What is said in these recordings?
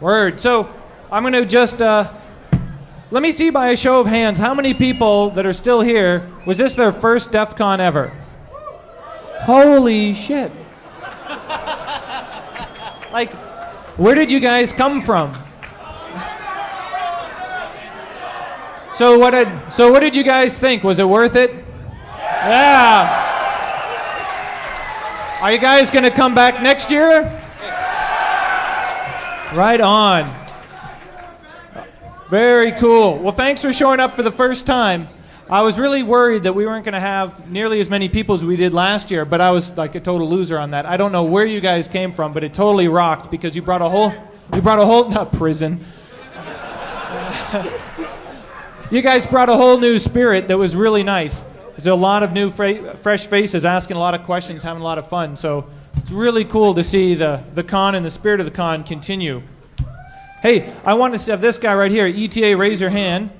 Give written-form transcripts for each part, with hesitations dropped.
Word. So I'm going to just, let me see by a show of hands, how many people that are still here, was this their first Defcon ever? Holy shit. Like, where did you guys come from? So what did you guys think? Was it worth it? Yeah. Are you guys going to come back next year? Right on. Very cool. Well, thanks for showing up for the first time. I was really worried that we weren't going to have nearly as many people as we did last year, but I was like a total loser on that. I don't know where you guys came from, but it totally rocked because you brought a whole not prison. You guys brought a whole new spirit that was really nice. There's a lot of new fresh faces asking a lot of questions, having a lot of fun. So it's really cool to see the con and the spirit of the con continue. Hey, I want to have this guy right here, ETA, raise your hand.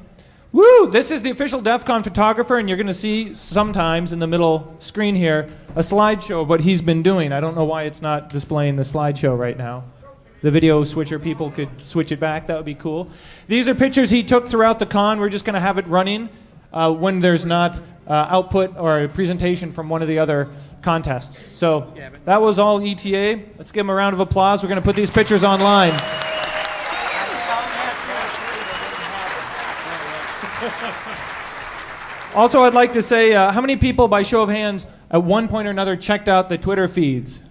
Woo! This is the official Defcon photographer, and you're going to see sometimes in the middle screen here a slideshow of what he's been doing. I don't know why it's not displaying the slideshow right now. The video switcher people could switch it back. That would be cool. These are pictures he took throughout the con. We're just going to have it running when there's not output or a presentation from one of the other contests. So that was all ETA. Let's give him a round of applause. We're going to put these pictures online. Also, I'd like to say, how many people, by show of hands, at one point or another checked out the Twitter feeds?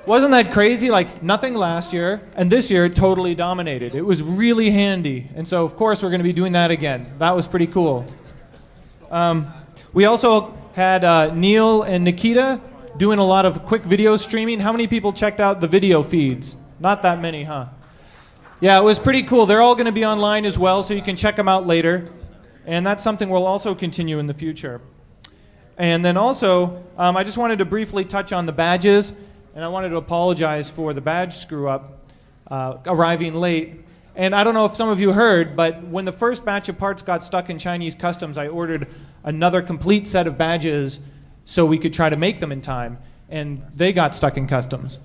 Wasn't that crazy? Like, nothing last year, and this year it totally dominated. It was really handy. And so, of course, we're going to be doing that again. That was pretty cool. We also had Neil and Nikita doing a lot of quick video streaming. How many people checked out the video feeds? Not that many, huh? Yeah, it was pretty cool. They're all going to be online as well, so you can check them out later. And that's something we'll also continue in the future. And then also, I just wanted to briefly touch on the badges. And I wanted to apologize for the badge screw-up, arriving late. And I don't know if some of you heard, but when the first batch of parts got stuck in Chinese customs, I ordered another complete set of badges so we could try to make them in time. And they got stuck in customs.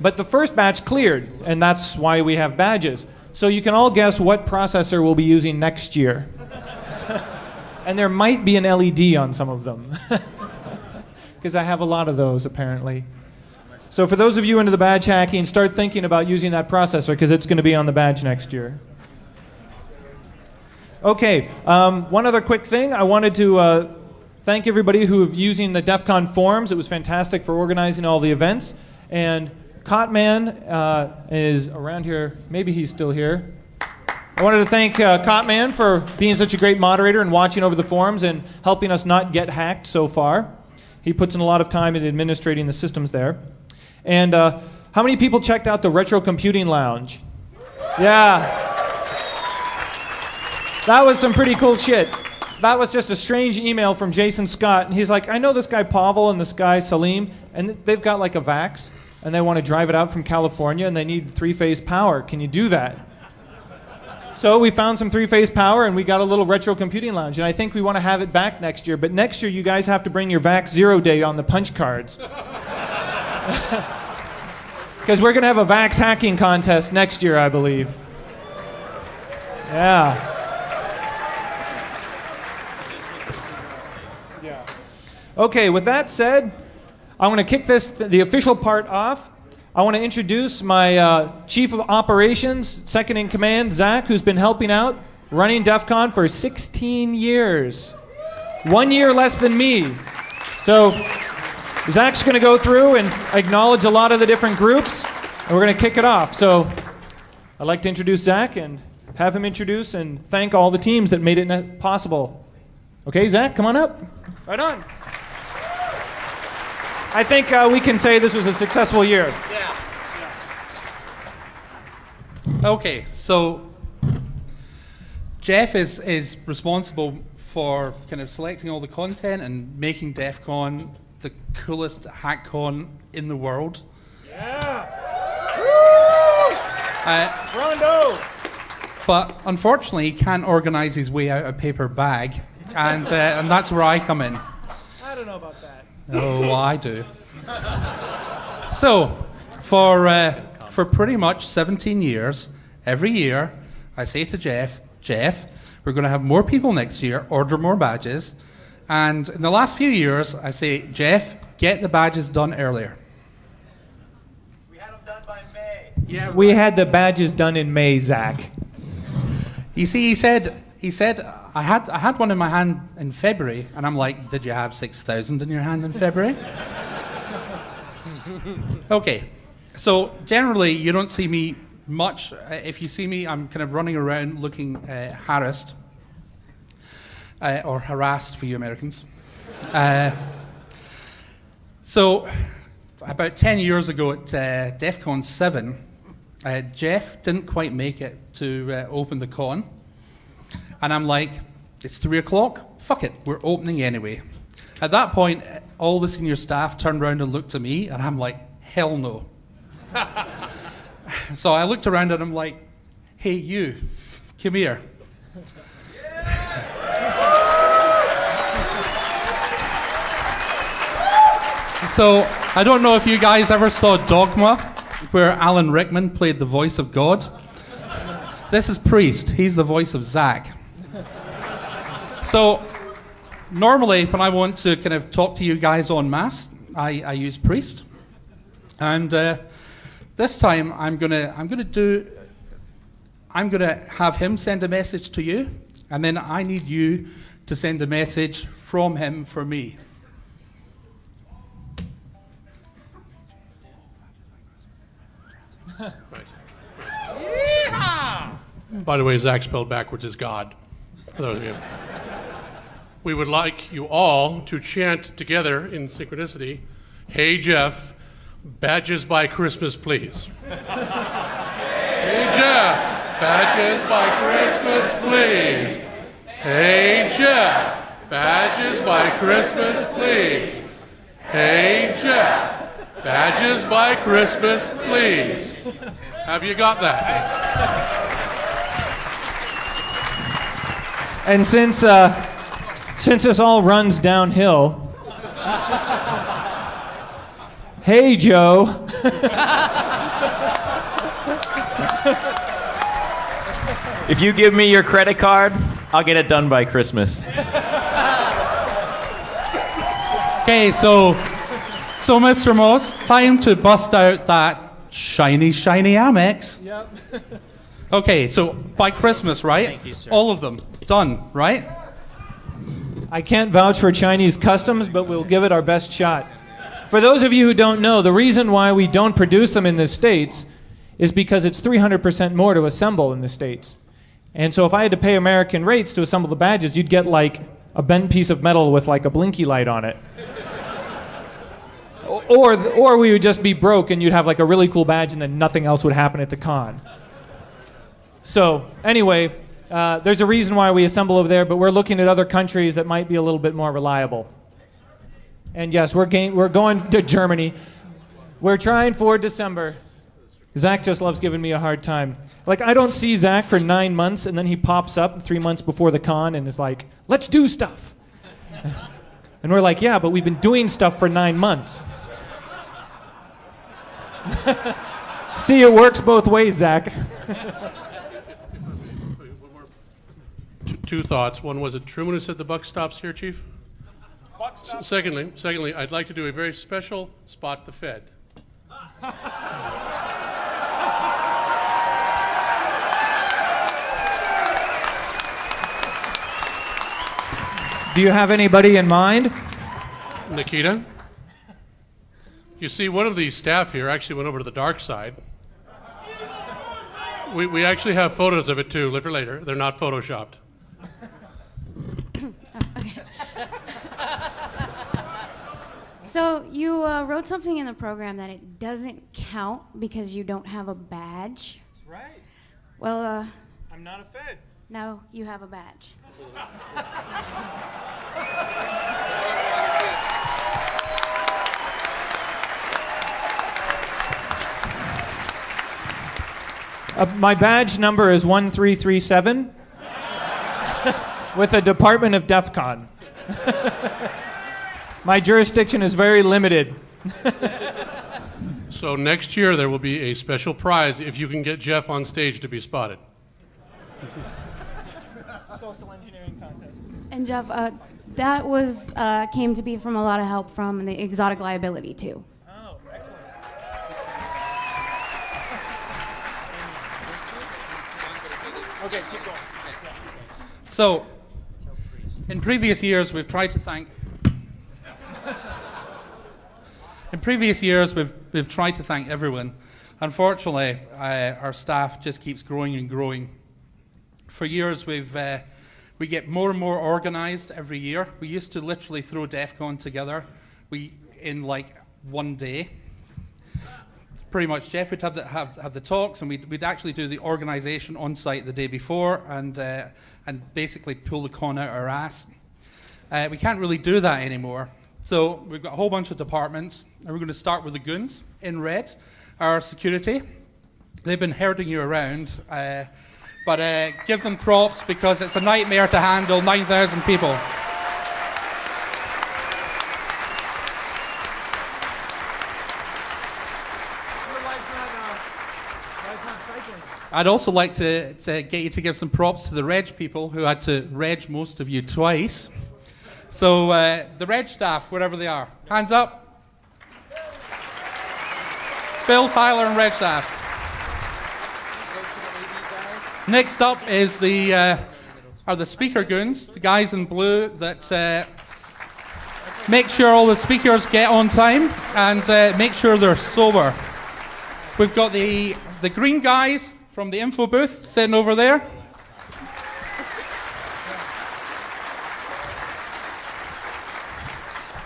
But the first batch cleared, and that's why we have badges. So you can all guess what processor we'll be using next year. And there might be an LED on some of them. Because I have a lot of those, apparently. So for those of you into the badge hacking, start thinking about using that processor because it's going to be on the badge next year. Okay, one other quick thing. I wanted to thank everybody who is using the Defcon forums. It was fantastic for organizing all the events. And Cotman is around here. Maybe he's still here. I wanted to thank Cotman for being such a great moderator and watching over the forums and helping us not get hacked so far. He puts in a lot of time in administrating the systems there. And how many people checked out the Retro Computing Lounge? Yeah. That was some pretty cool shit. That was just a strange email from Jason Scott. And he's like, I know this guy Pavel and this guy Salim, and they've got like a VAX, and they want to drive it out from California, and they need three-phase power. Can you do that? So we found some three-phase power, and we got a little Retro Computing Lounge. And I think we want to have it back next year. But next year, you guys have to bring your VAX 0 day on the punch cards. Because we're going to have a VAX hacking contest next year, I believe. Yeah. Okay, with that said, I want to kick the official part off. I want to introduce my Chief of Operations, Second in Command, Zach, who's been helping out, running DEFCON for 16 years. 1 year less than me. So Zach's going to go through and acknowledge a lot of the different groups, and we're going to kick it off. So I'd like to introduce Zach and have him introduce and thank all the teams that made it possible. Okay, Zach, come on up. Right on. I think we can say this was a successful year. Yeah. Okay, so Jeff is responsible for kind of selecting all the content and making DEFCON the coolest hackcon in the world. Yeah. Rondo. But unfortunately, he can't organize his way out of a paper bag, and that's where I come in. I don't know about that. Oh, I do. So, for for pretty much 17 years, every year, I say to Jeff, we're going to have more people next year, order more badges. And in the last few years, I say, Jeff, get the badges done earlier. We had them done by May. Yeah, We had the badges done in May, Zach. You see, he said, I had one in my hand in February, and I'm like, did you have 6,000 in your hand in February? Okay, so generally you don't see me much. If you see me, I'm kind of running around looking harassed, or harassed for you Americans. So about 10 years ago at Defcon 7, Jeff didn't quite make it to open the con. And I'm like, it's 3 o'clock, fuck it, we're opening anyway. At that point, all the senior staff turned around and looked at me, and I'm like, hell no. So I looked around and I'm like, hey you, come here. So I don't know if you guys ever saw Dogma, where Alan Rickman played the voice of God. This is Priest, he's the voice of Zach. So normally when I want to kind of talk to you guys en masse, I use Priest. And this time I'm gonna have him send a message to you, and then I need you to send a message from him for me. Right. By the way, Zach spelled backwards is God. For those of you. We would like you all to chant together in synchronicity, "Hey Jeff, badges by Christmas, please." Hey Jeff, badges by Christmas, please. Hey Jeff, badges by Christmas, please. Hey Jeff, badges by Christmas, please. Have you got that? And since this all runs downhill, hey Joe. If you give me your credit card, I'll get it done by Christmas. Okay, so Mr. Moss, time to bust out that shiny Amex. Yep. Okay, so by Christmas, right? Thank you, sir. All of them done, right? I can't vouch for Chinese customs, but we'll give it our best shot. For those of you who don't know, the reason why we don't produce them in the States is because it's 300% more to assemble in the States. And so if I had to pay American rates to assemble the badges, you'd get like a bent piece of metal with like a blinky light on it. Or we would just be broke and you'd have like a really cool badge and then nothing else would happen at the con. So anyway, there's a reason why we assemble over there, but we're looking at other countries that might be a little bit more reliable. And yes, we're going to Germany. We're trying for December. Zach just loves giving me a hard time. Like, I don't see Zach for 9 months, and then he pops up 3 months before the con and is like, let's do stuff. And we're like, yeah, but we've been doing stuff for 9 months. See, it works both ways, Zach. Two thoughts. One, was it Truman who said the buck stops here, Chief? Secondly, I'd like to do a very special Spot the Fed. Do you have anybody in mind? Nikita? You see, one of these staff here actually went over to the dark side. We actually have photos of it too, live for later. They're not photoshopped. So you wrote something in the program that it doesn't count because you don't have a badge. That's right. Well, I'm not a Fed. no, you have a badge. My badge number is 1337 with the Department of Defcon. My jurisdiction is very limited. So next year there will be a special prize if you can get Jeff on stage to be spotted. Social engineering contest. And Jeff, that was came to be from a lot of help from the exotic liability too. Oh, excellent. Okay, keep going. So, in previous years, we've tried to thank. In previous years, we've tried to thank everyone. Unfortunately, our staff just keeps growing and growing. For years, we get more and more organized every year. We used to literally throw Defcon together in like one day. Pretty much, Jeff would have the talks, and we'd actually do the organization on site the day before, and basically pull the con out our ass. We can't really do that anymore. So we've got a whole bunch of departments, and we're going to start with the goons in red, our security. They've been herding you around, but give them props because it's a nightmare to handle 9,000 people. I'd also like to get you to give some props to the reg people who had to reg most of you twice. So the reg staff, wherever they are, hands up. Phil, Tyler, and reg staff. Next up is are the speaker goons, the guys in blue that make sure all the speakers get on time and make sure they're sober. We've got the green guys from the info booth sitting over there.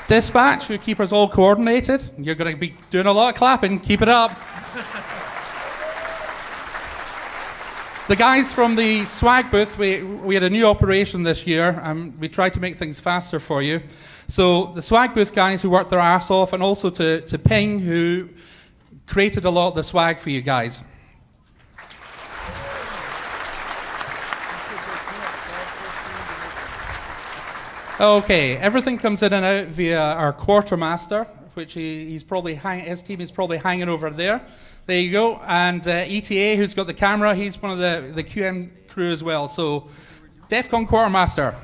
Dispatch, who keep us all coordinated. You're going to be doing a lot of clapping. Keep it up. The guys from the swag booth, we had a new operation this year, and we tried to make things faster for you. So the swag booth guys who worked their arse off, and also to Ping, who created a lot of the swag for you guys. Okay, everything comes in and out via our quartermaster, which his team is probably hanging over there. There you go. And ETA, who's got the camera, he's one of the QM crew as well. So, Defcon quartermaster.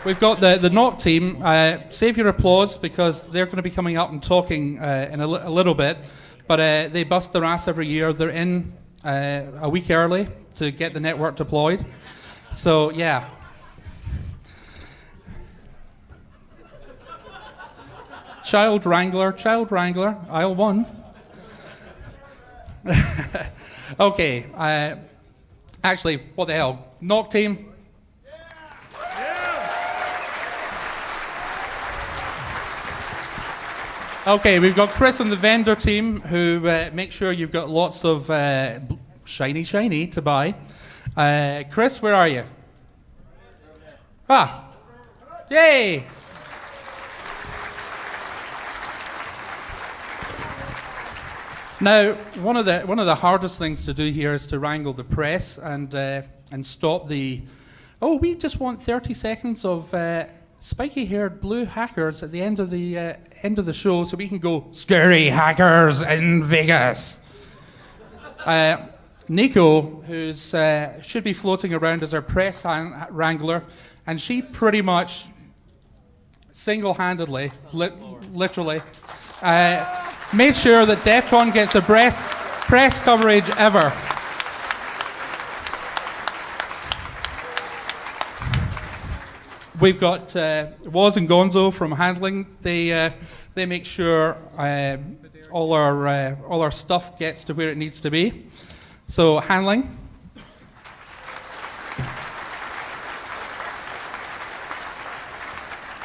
We've got the NOC team. Save your applause because they're going to be coming up and talking in a little bit. But they bust their ass every year. They're in a week early to get the network deployed. So, yeah. Child Wrangler, aisle 1. Okay. Actually, what the hell? NOC team. Okay, we've got Chris and the vendor team who make sure you've got lots of shiny to buy. Chris, where are you? Ah, yay! Now, one of the hardest things to do here is to wrangle the press and stop the. Oh, we just want 30 seconds of spiky-haired blue hackers at the end of the show, so we can go scary hackers in Vegas. Nico, who's should be floating around as our press wrangler, and she pretty much single-handedly, literally, made sure that Defcon gets the best press coverage ever. We've got Woz and Gonzo from handling. They make sure all our stuff gets to where it needs to be. So handling.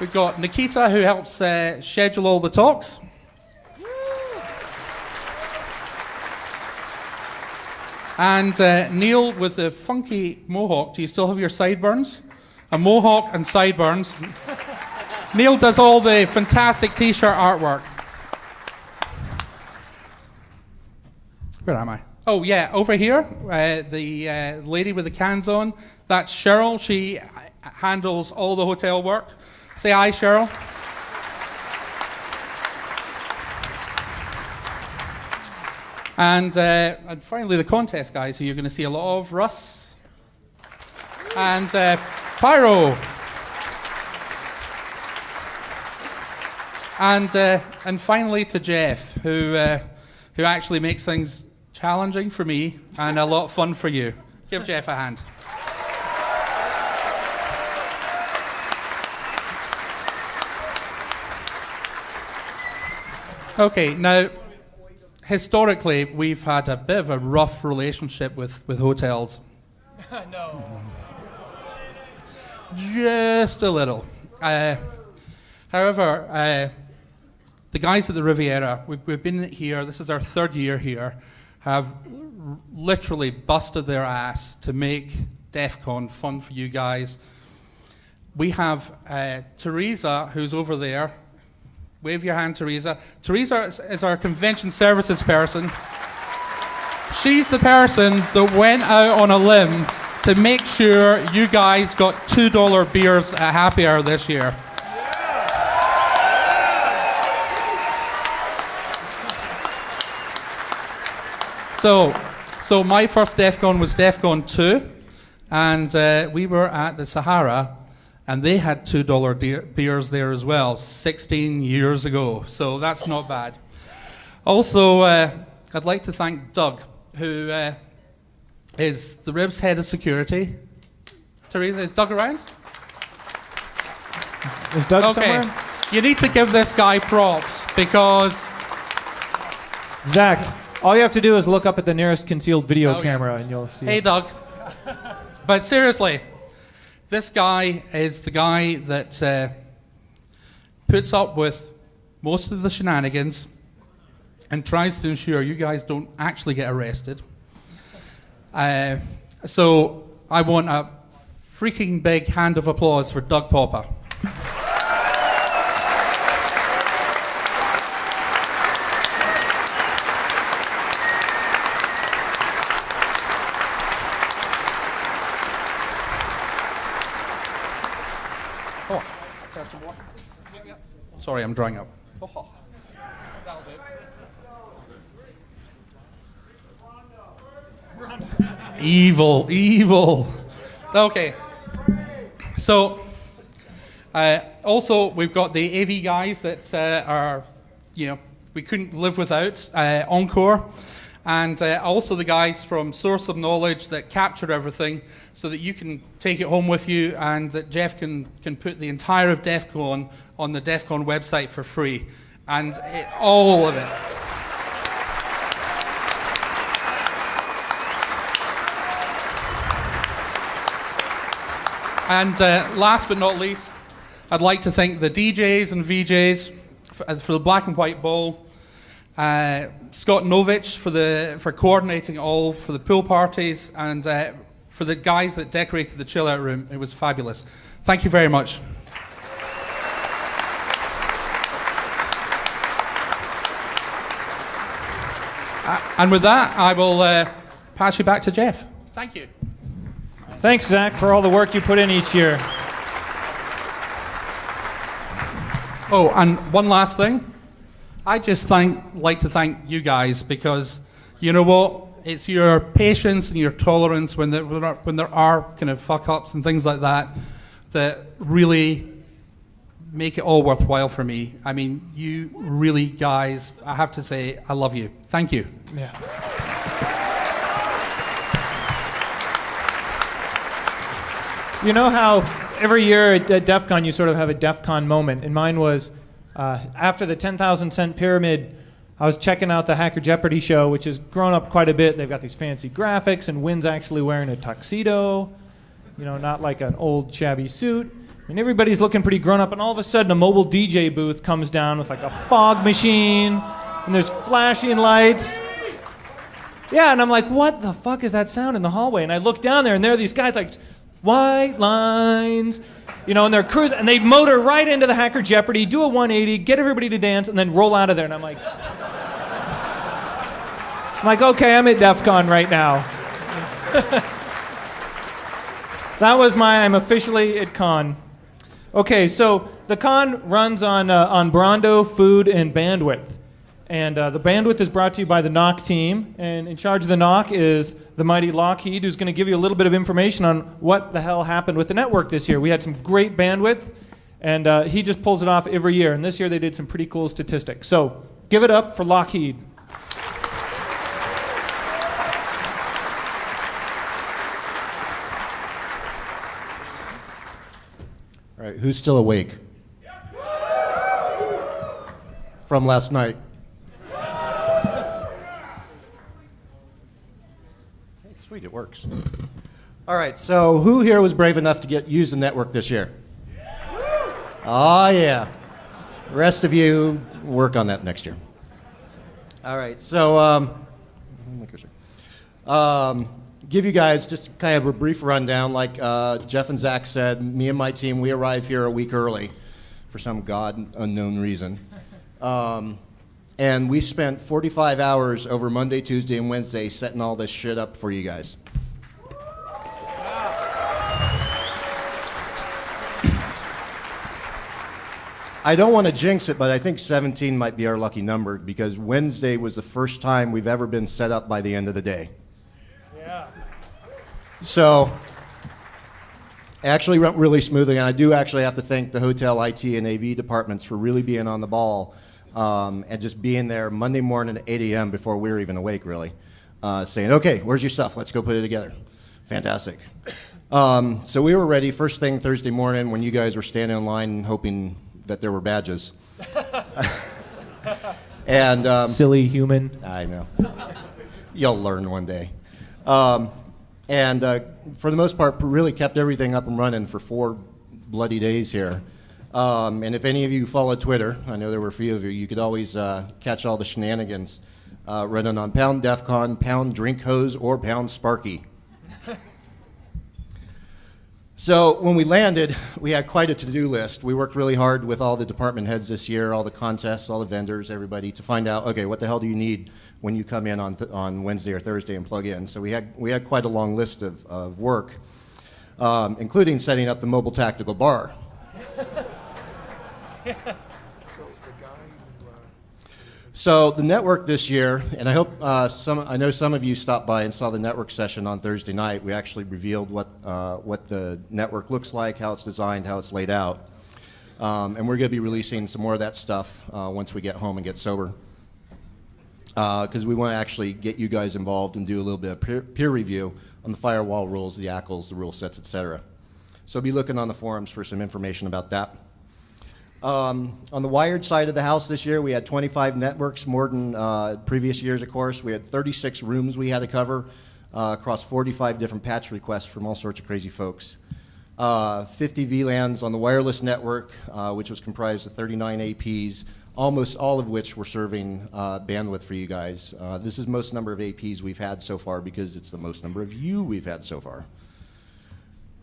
We've got Nikita, who helps schedule all the talks. And Neil with the funky mohawk. Do you still have your sideburns? A mohawk and sideburns. Neil does all the fantastic t-shirt artwork. Where am I? Oh yeah, over here, the lady with the cans on. That's Cheryl. She handles all the hotel work. Say hi, Cheryl. And finally, the contest guys, who you're going to see a lot of. Russ and Pyro. And finally to Jeff, who actually makes things challenging for me and a lot of fun for you. Give Jeff a hand. Okay, now, historically, we've had a bit of a rough relationship with hotels. No. Just a little. However, the guys at the Riviera, we've been here, this is our third year here, have literally busted their ass to make Defcon fun for you guys. We have Teresa, who's over there. Wave your hand, Teresa. Teresa is our convention services person. She's the person that went out on a limb to make sure you guys got $2 beers at happy hour this year. So my first Defcon was Defcon 2, and we were at the Sahara, and they had $2 beers there as well, 16 years ago. So that's not bad. Also, I'd like to thank Doug, who is the Ribs head of security. Teresa, is Doug around? Is Doug somewhere? You need to give this guy props because... Zach, all you have to do is look up at the nearest concealed video camera and you'll see. Hey, Doug. But seriously, this guy is the guy that puts up with most of the shenanigans and tries to ensure you guys don't actually get arrested. So I want a freaking big hand of applause for Doug Popper. Sorry, I'm drying up. That'll do. Evil. Okay. So, also we've got the AV guys that are, we couldn't live without. Encore. And also the guys from Source of Knowledge that capture everything so that you can take it home with you, and that Jeff can put the entire of Defcon on the Defcon website for free. And all of it. And last but not least, I'd like to thank the DJs and VJs for the Black and White Ball. Scott Novich for coordinating all for the pool parties, and for the guys that decorated the chill out room. It was fabulous. Thank you very much. And with that, I will pass you back to Jeff. Thank you. Thanks, Zach, for all the work you put in each year. Oh, and one last thing. I just like to thank you guys, because you know what? It's your patience and your tolerance when there are kind of fuck-ups and things like that that really make it all worthwhile for me. I mean, you really guys, I have to say, I love you. Thank you. Yeah. You know how every year at DEF CON you sort of have a DEF CON moment, and mine was after the 10,000 cent pyramid. I was checking out the Hacker Jeopardy show, which has grown up quite a bit. They've got these fancy graphics, and Wynn's actually wearing a tuxedo, not like an old shabby suit. And everybody's looking pretty grown up, and all of a sudden a mobile DJ booth comes down with like a fog machine, and there's flashing lights. Yeah, and I'm like, what the fuck is that sound in the hallway? And I look down there, and there are these guys like, white lines, and they're cruising, and they motor right into the Hacker Jeopardy, do a 180, get everybody to dance, and then roll out of there. And I'm like, okay, I'm at DEF CON right now. That was I'm officially at con. Okay, so the con runs on Brondo, food, and bandwidth. And the bandwidth is brought to you by the NOC team. And in charge of the NOC is the mighty Lockheed, who's going to give you a little bit of information on what the hell happened with the network this year. We had some great bandwidth, and he just pulls it off every year. And this year they did some pretty cool statistics. So give it up for Lockheed. All right, who's still awake? From last night. Hey, sweet, it works. All right, so who here was brave enough to use the network this year? Oh, yeah. The rest of you work on that next year. All right, so give you guys just kind of a brief rundown. Like Jeff and Zach said, me and my team, we arrived here a week early for some god unknown reason. And we spent 45 hours over Monday, Tuesday, and Wednesday setting all this shit up for you guys. I don't want to jinx it, but I think 17 might be our lucky number because Wednesday was the first time we've ever been set up by the end of the day. So, actually went really smoothly, and I do actually have to thank the hotel IT and AV departments for really being on the ball and just being there Monday morning at 8 a.m. before we were even awake, really, saying, okay, where's your stuff? Let's go put it together. Fantastic. So we were ready first thing Thursday morning when you guys were standing in line hoping that there were badges. And silly human. I know. You'll learn one day. And for the most part, really kept everything up and running for 4 bloody days here. And if any of you follow Twitter, I know there were a few of you, you could always catch all the shenanigans running on pound Defcon, pound drink hose, or pound Sparky. So when we landed, we had quite a to-do list. We worked really hard with all the department heads this year, all the contests, all the vendors, everybody, to find out, okay, what the hell do you need when you come in on Wednesday or Thursday and plug in? So we had quite a long list of work, including setting up the mobile tactical bar. So the network this year, and I hope I know some of you stopped by and saw the network session on Thursday night. We actually revealed what the network looks like, how it's designed, how it's laid out. And we're going to be releasing some more of that stuff once we get home and get sober. Because we want to actually get you guys involved and do a little bit of peer review on the firewall rules, the ACLs, the rule sets, etc. So be looking on the forums for some information about that. On the wired side of the house this year, we had 25 networks, more than previous years, of course. We had 36 rooms we had to cover across 45 different patch requests from all sorts of crazy folks. 50 VLANs on the wireless network, which was comprised of 39 APs, almost all of which were serving bandwidth for you guys. This is the most number of APs we've had so far because it's the most number of you we've had so far.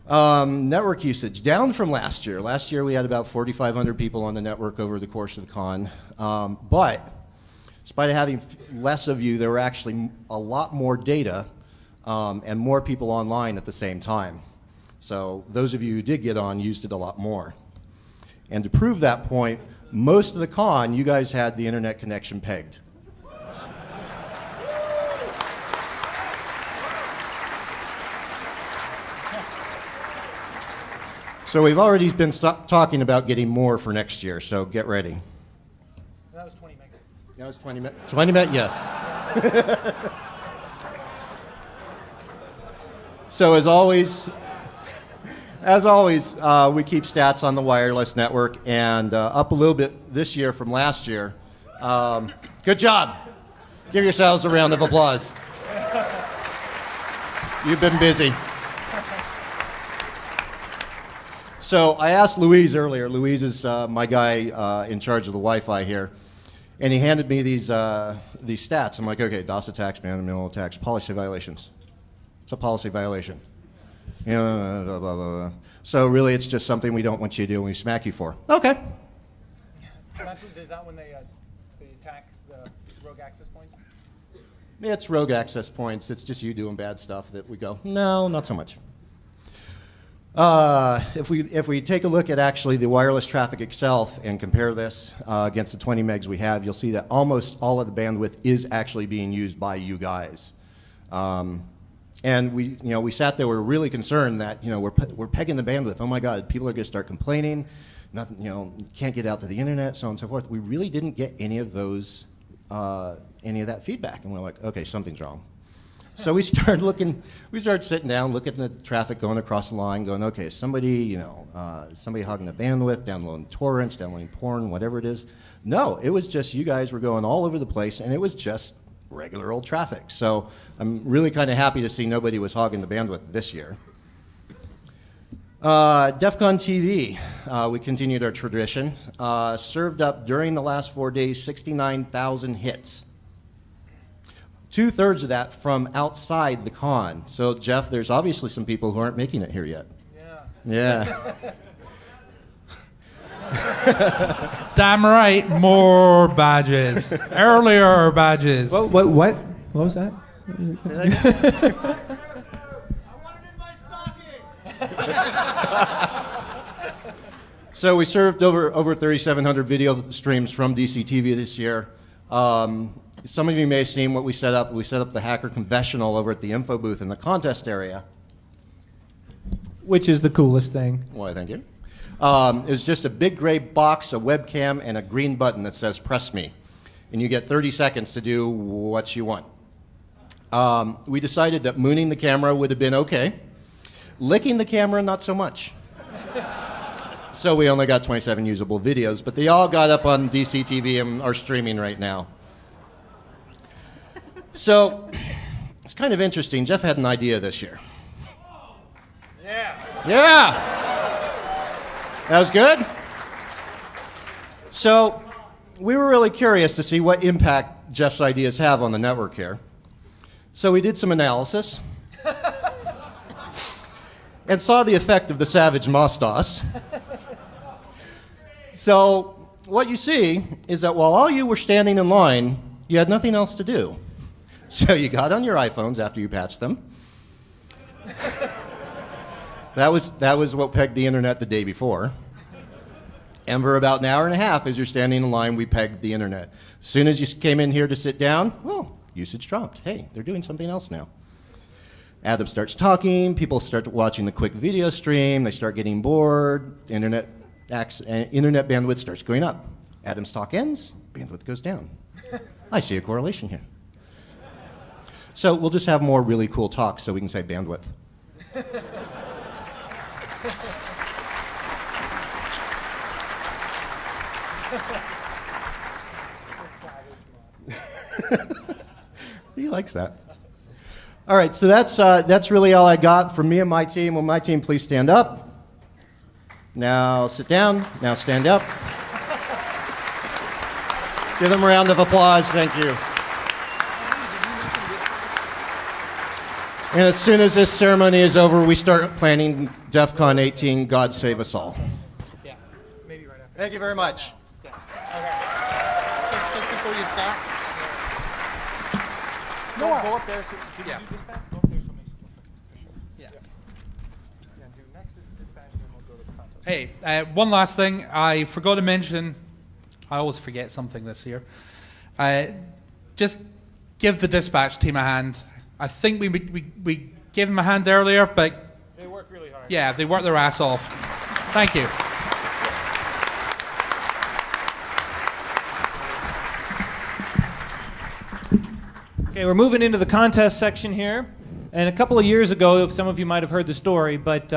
Network usage, down from last year. Last year we had about 4,500 people on the network over the course of the con. But in spite of having less of you, there were actually a lot more data and more people online at the same time. So those of you who did get on used it a lot more. And to prove that point, most of the con, you guys had the internet connection pegged. So we've already been talking about getting more for next year, so get ready. That was 20 meg. That was 20 meg. 20 meg, yes. So as always, we keep stats on the wireless network, and up a little bit this year from last year. Good job. Give yourselves a round of applause. You've been busy. So I asked Louise earlier. Louise is my guy in charge of the Wi-Fi here, and he handed me these stats. I'm like, okay, DOS attacks, man-in-the-middle attacks, policy violations. It's a policy violation. You know, blah, blah, blah, blah. So really, it's just something we don't want you to do and we smack you for. Okay. Is that when they attack the rogue access points? It's rogue access points. It's just you doing bad stuff that we go, no, not so much. If we take a look at actually the wireless traffic itself and compare this against the 20 megs we have, you'll see that almost all of the bandwidth is actually being used by you guys. And we sat there, we were really concerned that we're pegging the bandwidth. Oh my God, people are going to start complaining. Nothing, can't get out to the internet, so on and so forth. We really didn't get any of that feedback, and we're like, okay, something's wrong. So we started sitting down, looking at the traffic going across the line, going, okay, somebody hogging the bandwidth, downloading torrents, downloading porn, whatever it is. No, it was just you guys were going all over the place, and it was just regular old traffic. So I'm really kind of happy to see nobody was hogging the bandwidth this year. Defcon TV, we continued our tradition. Served up during the last 4 days 69,000 hits. 2/3 of that from outside the con. So, Jeff, there's obviously some people who aren't making it here yet. Yeah. Damn right, more badges. Earlier badges. What was that? Say that again? I want it in my stocking. So we served over 3,700 video streams from DCTV this year. Some of you may have seen what we set up. We set up the hacker confessional over at the info booth in the contest area. Which is the coolest thing. Why, thank you. It was just a big gray box, a webcam, and a green button that says press me. And you get 30 seconds to do what you want. We decided that mooning the camera would have been okay. Licking the camera, not so much. So we only got 27 usable videos, but they all got up on DCTV and are streaming right now. So it's kind of interesting. Jeff had an idea this year. Yeah. That was good. So we were really curious to see what impact Jeff's ideas have on the network here. So we did some analysis and saw the effect of the Savage Mostas. So what you see is that while all you were standing in line, you had nothing else to do. So you got on your iPhones after you patched them. That was what pegged the internet the day before. And for about an hour and a half, as you're standing in line, we pegged the internet. As soon as you came in here to sit down, well, usage dropped. Hey, they're doing something else now. Adam starts talking, people start watching the quick video stream, they start getting bored, internet bandwidth starts going up. Adam's talk ends, bandwidth goes down. I see a correlation here. So we'll just have more really cool talks so we can say bandwidth. He likes that. All right, so that's really all I got from me and my team. Will my team please stand up? Now sit down. Now stand up. Give them a round of applause. Thank you. And as soon as this ceremony is over, we start planning Defcon 18, God Save Us All. Yeah, maybe right after. Thank you very much. Yeah. Okay. Just before you start. No, go up there. Did Yeah. you do dispatch? Go up there so it makes it official. Yeah. Yeah, do next is dispatch, and then we'll go to the contest. Hey, one last thing. I forgot to mention, I always forget something this year. Just give the dispatch team a hand. I think we gave them a hand earlier, but They work really hard. yeah, they worked their ass off. Thank you. Okay, we're moving into the contest section here. And a couple of years ago, some of you might have heard the story, but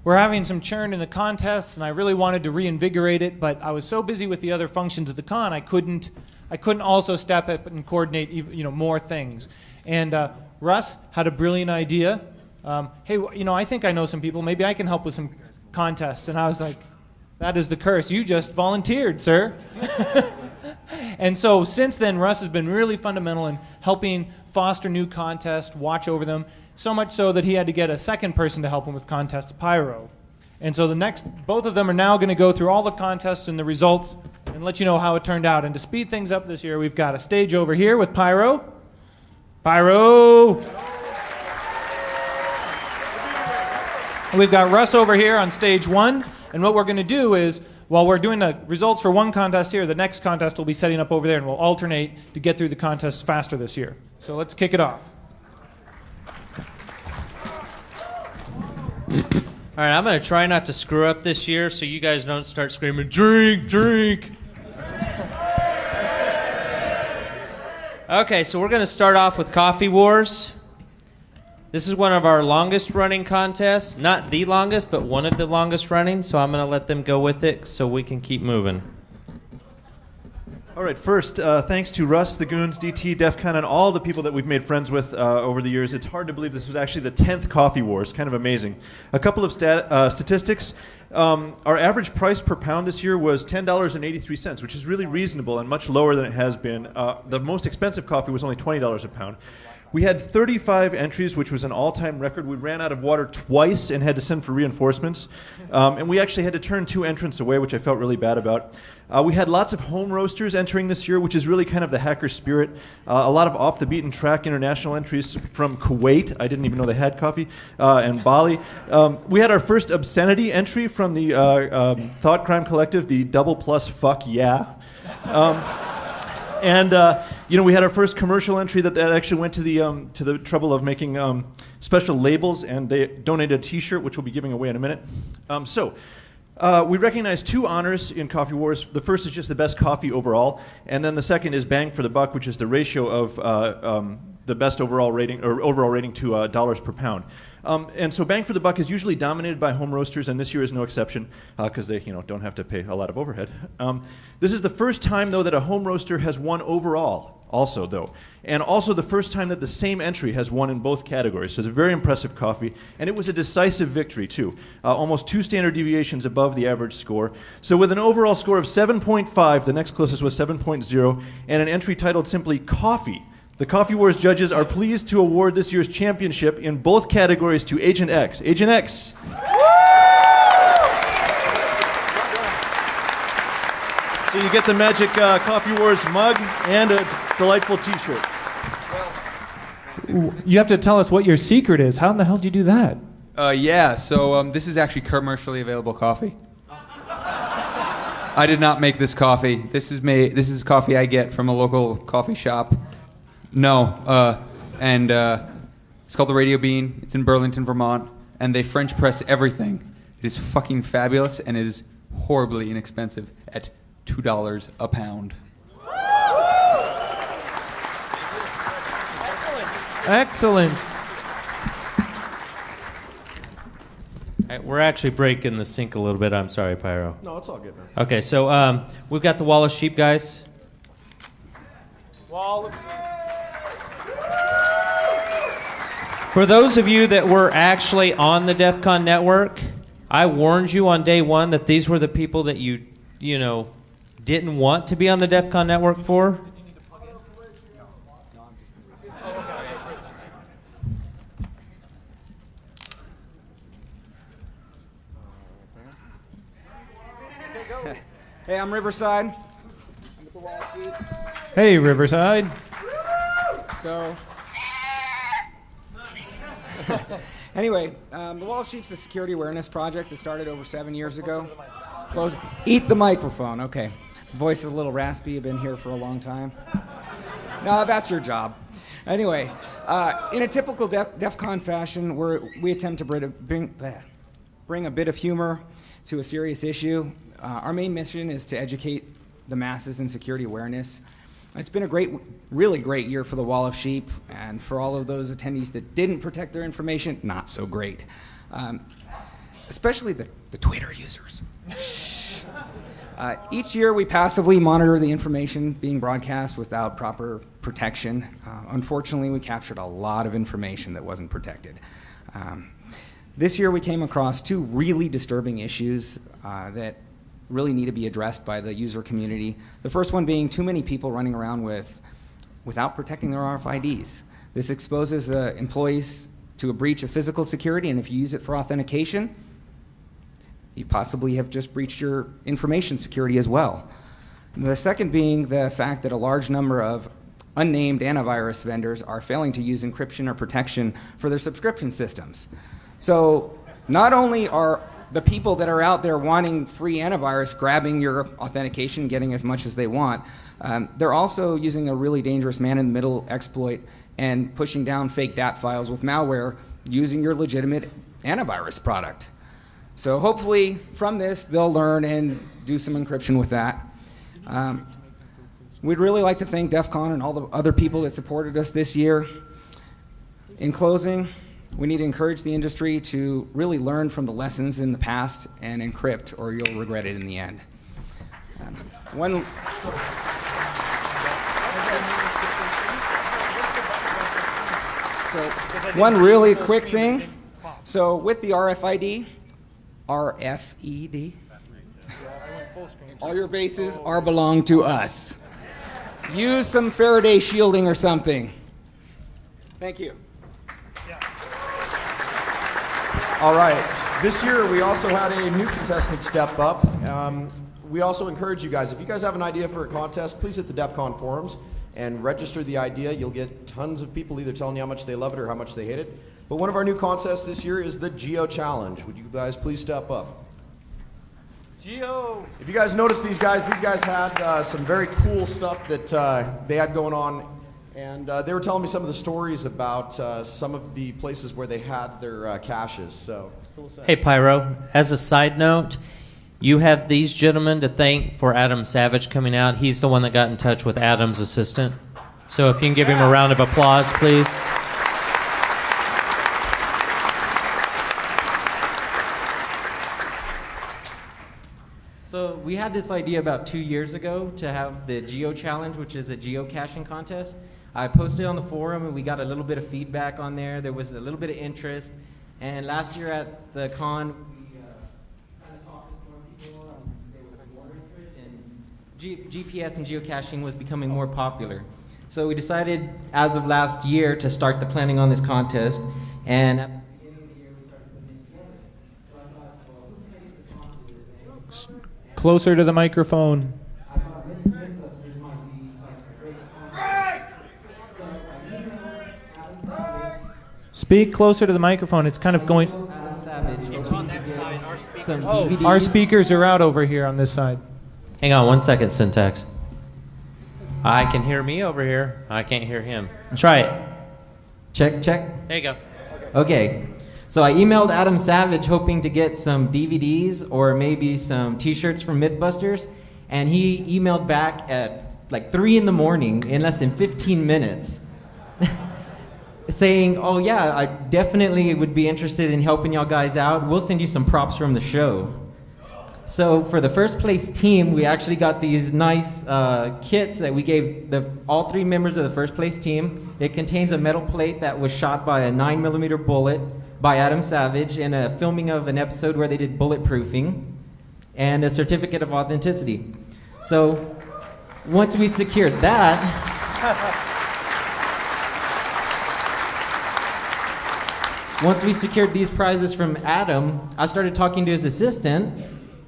we're having some churn in the contests, and I really wanted to reinvigorate it, but I was so busy with the other functions of the con, I couldn't also step up and coordinate more things. And Russ had a brilliant idea. Hey, I think I know some people. Maybe I can help with some contests. And I was like, that is the curse. You just volunteered, sir. And so since then, Russ has been really fundamental in helping foster new contests, watch over them, so much so that he had to get a second person to help him with contests, Pyro. And so both of them are now going to go through all the contests and the results and let you know how it turned out. And to speed things up this year, we've got a stage over here with Pyro. Pyro! We've got Russ over here on stage 1, and what we're going to do is, while we're doing the results for one contest here, the next contest will be setting up over there, and we'll alternate to get through the contests faster this year. So let's kick it off. All right, I'm going to try not to screw up this year so you guys don't start screaming, drink, drink. Okay, so we're going to start off with Coffee Wars. This is one of our longest running contests. Not the longest, but one of the longest running, so I'm going to let them go with it so we can keep moving. All right, first, thanks to Russ, the Goons, DT, Defcon, and all the people that we've made friends with over the years. It's hard to believe this was actually the 10th Coffee Wars. Kind of amazing. A couple of statistics. Our average price per pound this year was $10.83, which is really reasonable and much lower than it has been. The most expensive coffee was only $20 a pound. We had 35 entries, which was an all-time record. We ran out of water twice and had to send for reinforcements. And we actually had to turn 2 entrants away, which I felt really bad about. We had lots of home roasters entering this year, which is really kind of the hacker spirit. A lot of off-the-beaten-track international entries from Kuwait. I didn't even know they had coffee. And Bali. We had our first obscenity entry from the Thought Crime Collective, the double plus fuck yeah. And we had our first commercial entry that actually went to the trouble of making special labels, and they donated a T-shirt, which we'll be giving away in a minute. We recognize 2 honors in Coffee Wars. The first is just the best coffee overall, and then the second is bang for the buck, which is the ratio of the best overall rating to dollars per pound. And so bang for the buck is usually dominated by home roasters, and this year is no exception because they don't have to pay a lot of overhead. This is the first time, though, that a home roaster has won overall also, though. And also the first time that the same entry has won in both categories. So it's a very impressive coffee. And it was a decisive victory, too. Almost 2 standard deviations above the average score. So with an overall score of 7.5, the next closest was 7.0, and an entry titled simply Coffee, the Coffee Wars judges are pleased to award this year's championship in both categories to Agent X. Agent X. So you get the magic Coffee Wars mug and a delightful T-shirt. You have to tell us what your secret is. How in the hell did you do that? So this is actually commercially available coffee. I did not make this coffee. This is coffee I get from a local coffee shop. And it's called the Radio Bean. It's in Burlington, Vermont, and they French press everything. It is fucking fabulous, and it is horribly inexpensive at $2 a pound. Excellent. All right, we're actually breaking the sync a little bit. I'm sorry, Pyro. No, it's all good, man. Okay, so we've got the Wall of Sheep, guys. Wall of Sheep. For those of you that were actually on the Defcon network, I warned you on day 1 that these were the people that you didn't want to be on the Defcon network for. Hey, I'm Riverside. I'm with the Wall of Sheep. Hey, Riverside. So, anyway, the Wall of Sheep's a security awareness project that started over 7 years ago. Eat the microphone. Okay. Voice is a little raspy. I've been here for a long time. No, that's your job. Anyway, in a typical DEFCON fashion, we attempt to bring a bit of humor to a serious issue. Our main mission is to educate the masses in security awareness. It's been a really great year for the Wall of Sheep, and for all of those attendees that didn't protect their information, not so great. Especially the Twitter users. Each year we passively monitor the information being broadcast without proper protection. Unfortunately, we captured a lot of information that wasn't protected. This year we came across 2 really disturbing issues that really need to be addressed by the user community. The first one being too many people running around without protecting their RFIDs. This exposes employees to a breach of physical security, and if you use it for authentication, you possibly have just breached your information security as well. The second being the fact that a large number of unnamed antivirus vendors are failing to use encryption or protection for their subscription systems. So not only are the people that are out there wanting free antivirus grabbing your authentication, getting as much as they want, they're also using a really dangerous man-in-the-middle exploit and pushing down fake DAT files with malware using your legitimate antivirus product. So hopefully from this, they'll learn and do some encryption with that. We'd really like to thank Defcon and all the other people that supported us this year. In closing, we need to encourage the industry to really learn from the lessons in the past and encrypt, or you'll regret it in the end. One really quick thing. So with the RFID, RFED, all your bases are belong to us. Use some Faraday shielding or something. Thank you. All right. This year we also had a new contestant step up. We also encourage you guys, if you guys have an idea for a contest, please hit the DEFCON forums and register the idea. You'll get tons of people either telling you how much they love it or how much they hate it. But one of our new contests this year is the Geo Challenge. Would you guys please step up? Geo! If you guys notice these guys had some very cool stuff that they had going on. And they were telling me some of the stories about some of the places where they had their caches. So, hey, Pyro, as a side note, you have these gentlemen to thank for Adam Savage coming out. He's the one that got in touch with Adam's assistant. So if you can give him a round of applause, please. So we had this idea about 2 years ago to have the Geo Challenge, which is a geocaching contest. I posted on the forum and we got a little bit of feedback on there. There was a little bit of interest. And last year at the con, we kind of talked to more people and there was more interest, and GPS and geocaching was becoming more popular. So we decided as of last year to start the planning on this contest. And at the beginning of the year we started putting it together. So I thought, well, who can make the sponsor this thing? Closer to the microphone. Speak closer to the microphone. It's kind of going. Adam Savage. It's on that side. Our speakers are out over here on this side. Hang on 1 second, Syntax. I can hear me over here. I can't hear him. Try it. Check, check. There you go. Okay. So I emailed Adam Savage hoping to get some DVDs or maybe some t-shirts from Mythbusters, and he emailed back at like 3 in the morning in less than 15 minutes saying, oh yeah, I definitely would be interested in helping y'all guys out. We'll send you some props from the show. So for the first place team, we actually got these nice kits that we gave all 3 members of the first place team. It contains a metal plate that was shot by a 9mm bullet by Adam Savage in a filming of an episode where they did bulletproofing, and a certificate of authenticity. So once we secured that, once we secured these prizes from Adam, I started talking to his assistant,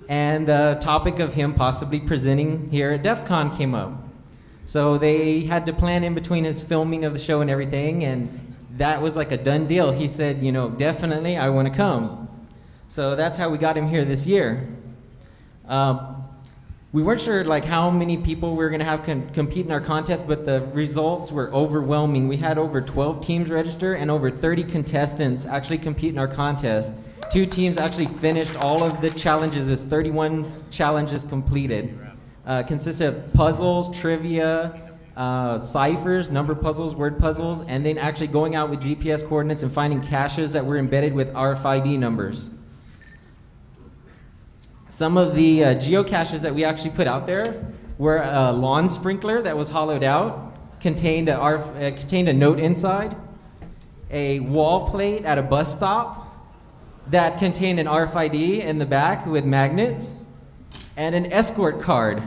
and the topic of him possibly presenting here at Defcon came up. So they had to plan in between his filming of the show and everything, and that was like a done deal. He said, you know, definitely, I want to come. So that's how we got him here this year. We weren't sure like how many people we were going to have compete in our contest, but the results were overwhelming. We had over 12 teams register and over 30 contestants actually compete in our contest. 2 teams actually finished all of the challenges. There's 31 challenges completed. Consisted of puzzles, trivia, ciphers, number puzzles, word puzzles, and then actually going out with GPS coordinates and finding caches that were embedded with RFID numbers. Some of the geocaches that we actually put out there were a lawn sprinkler that was hollowed out, contained a note inside, a wall plate at a bus stop that contained an RFID in the back with magnets, and an escort card.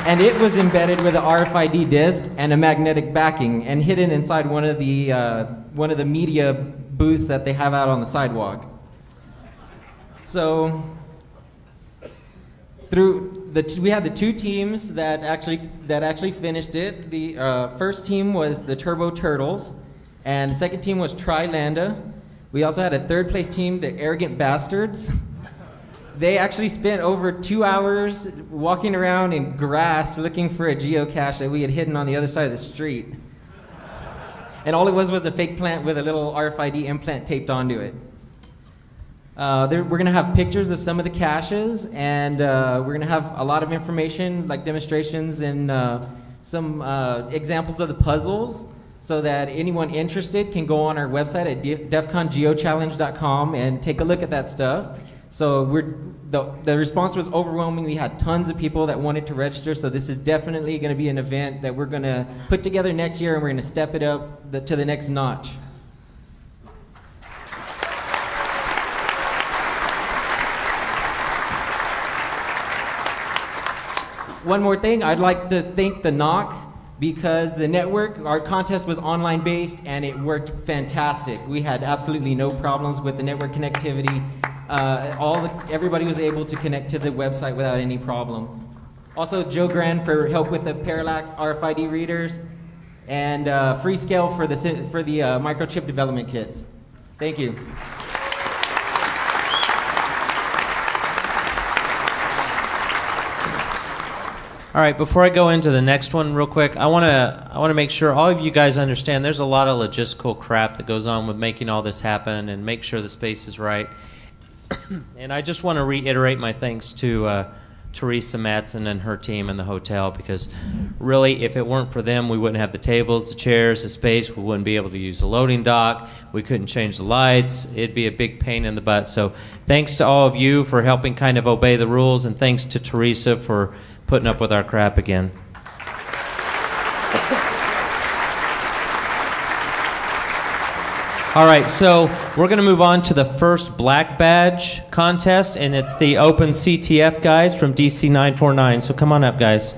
And it was embedded with an RFID disc and a magnetic backing, and hidden inside one of the media booths that they have out on the sidewalk. So through we had the two teams that actually finished it. The first team was the Turbo Turtles, and the second team was Trilanda. We also had a third place team, the Arrogant Bastards. They actually spent over 2 hours walking around in grass looking for a geocache that we had hidden on the other side of the street. And all it was a fake plant with a little RFID implant taped onto it. We're going to have pictures of some of the caches, and we're going to have a lot of information, like demonstrations and some examples of the puzzles, so that anyone interested can go on our website at defcongeochallenge.com and take a look at that stuff. So the response was overwhelming. We had tons of people that wanted to register, so this is definitely going to be an event that we're going to put together next year, and we're going to step it up to the next notch. One more thing, I'd like to thank the NOC, because the network, our contest was online based and it worked fantastic. We had absolutely no problems with the network connectivity. Everybody was able to connect to the website without any problem. Also, Joe Grand for help with the Parallax RFID readers, and Freescale for the microchip development kits. Thank you. All right, before I go into the next one real quick, I want to make sure all of you guys understand there's a lot of logistical crap that goes on with making all this happen and make sure the space is right. And I just want to reiterate my thanks to Teresa Matson and her team in the hotel, because really, if it weren't for them, we wouldn't have the tables, the chairs, the space. We wouldn't be able to use the loading dock. We couldn't change the lights. It'd be a big pain in the butt. So thanks to all of you for helping kind of obey the rules, and thanks to Teresa for putting up with our crap again. All right, so we're going to move on to the first black badge contest, and it's the Open CTF guys from DC 949. So come on up, guys.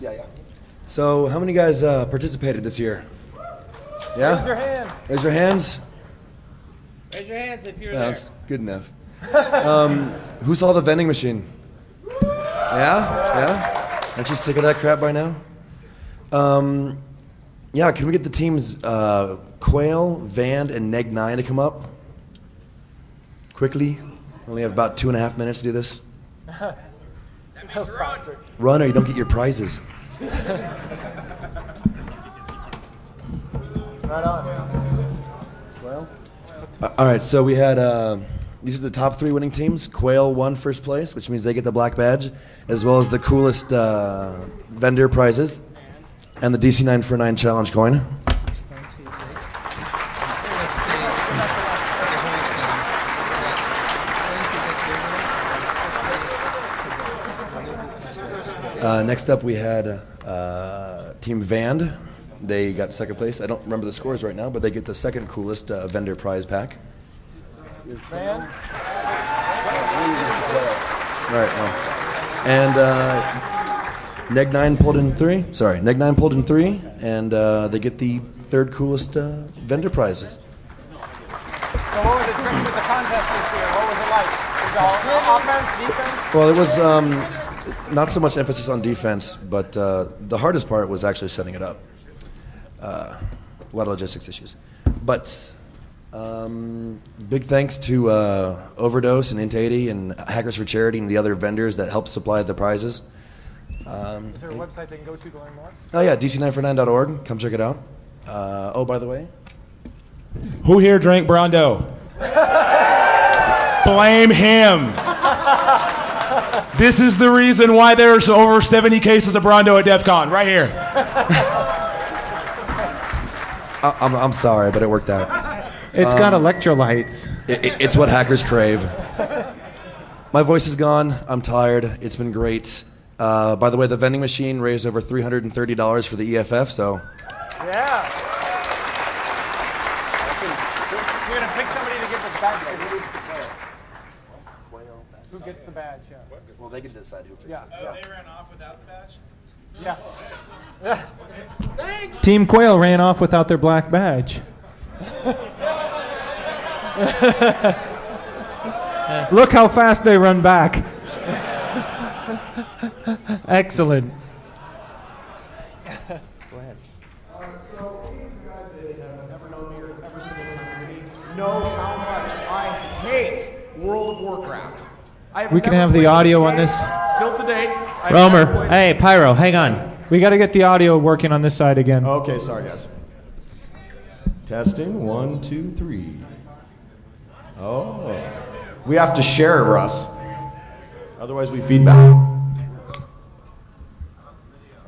Yeah. So how many guys participated this year? Yeah? Raise your hands. Raise your hands. Raise your hands if you're Yeah, there. that's good enough. Who saw the vending machine? Yeah? Aren't you sick of that crap by now? Yeah, can we get the teams Quail, Vand, and Neg9 to come up? Quickly. Only have about 2.5 minutes to do this. Run or you don't get your prizes. Right on. Well. All right, so we had, these are the top 3 winning teams. Quail won first place, which means they get the black badge, as well as the coolest vendor prizes, and the DC 949 challenge coin. Next up, we had Team Vand. They got second place. I don't remember the scores right now, but they get the second coolest vendor prize pack. Van? Right. And Neg9 pulled in 3. Sorry, Neg9 pulled in 3, and they get the third coolest vendor prizes. So what was the trick with the contest this year? What was it like? Was it all offense, defense? Well, it was not so much emphasis on defense, but the hardest part was actually setting it up. A lot of logistics issues. But big thanks to Overdose and Int80 and Hackers for Charity and the other vendors that helped supply the prizes. Is there a website they can go to learn more? Oh yeah, dc949.org. Come check it out. Oh, by the way. Who here drank Brondo? Blame him. This is the reason why there's over 70 cases of Brondo at Defcon, right here. I'm sorry, but it worked out. It's got electrolytes. It's what hackers crave. My voice is gone. I'm tired. It's been great. By the way, the vending machine raised over $330 for the EFF, so. Yeah. You're going to pick somebody to get the badge. Who gets the badge, yeah. Well, they can decide who picks it. So. They ran off without the badge? Yeah. Thanks. Team Quail ran off without their black badge. Look how fast they run back. Excellent. Go ahead. So, any of you guys that have ever known me or ever spent any time with me know how much I hate World of Warcraft. We can have the audio on this. Still to date. Romer, hey, Pyro, hang on. We got to get the audio working on this side again. Okay, sorry guys. Testing, 1, 2, 3. Oh. We have to share, Russ. Otherwise we feedback. Are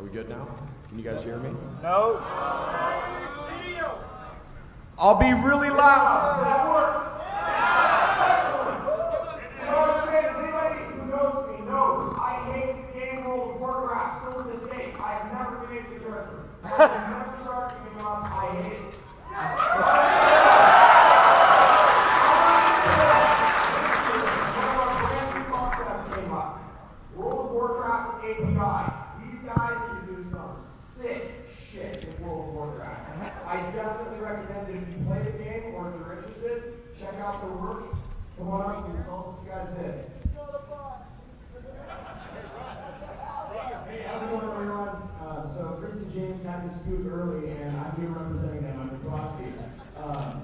we good now? Can you guys hear me? No. I'll be really loud. World of Warcraft API. These guys can do some sick shit in World of Warcraft. I definitely recommend that if you play the game or if you're interested, check out their work. Come on up and tell us what you guys did. Hey, how's it going, everyone? So Chris and James had to scoot early, and I'm here representing them under proxy.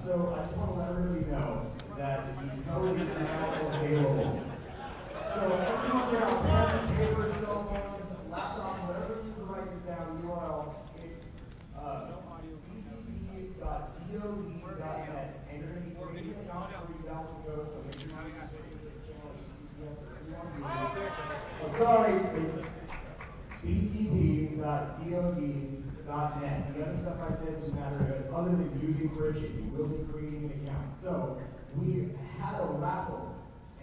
So I just want to let everybody know that the code is now available. So everyone get out pen, paper, cell phones, laptop, whatever you use to write this down, URL, it's btb.dod.net, and you're going to be creating an account where you download the code, so make sure you use the channel I'm sorry, it's btb.dod.net. The other stuff I said doesn't matter, other than using Bridget, you will be creating an account. So we had a raffle.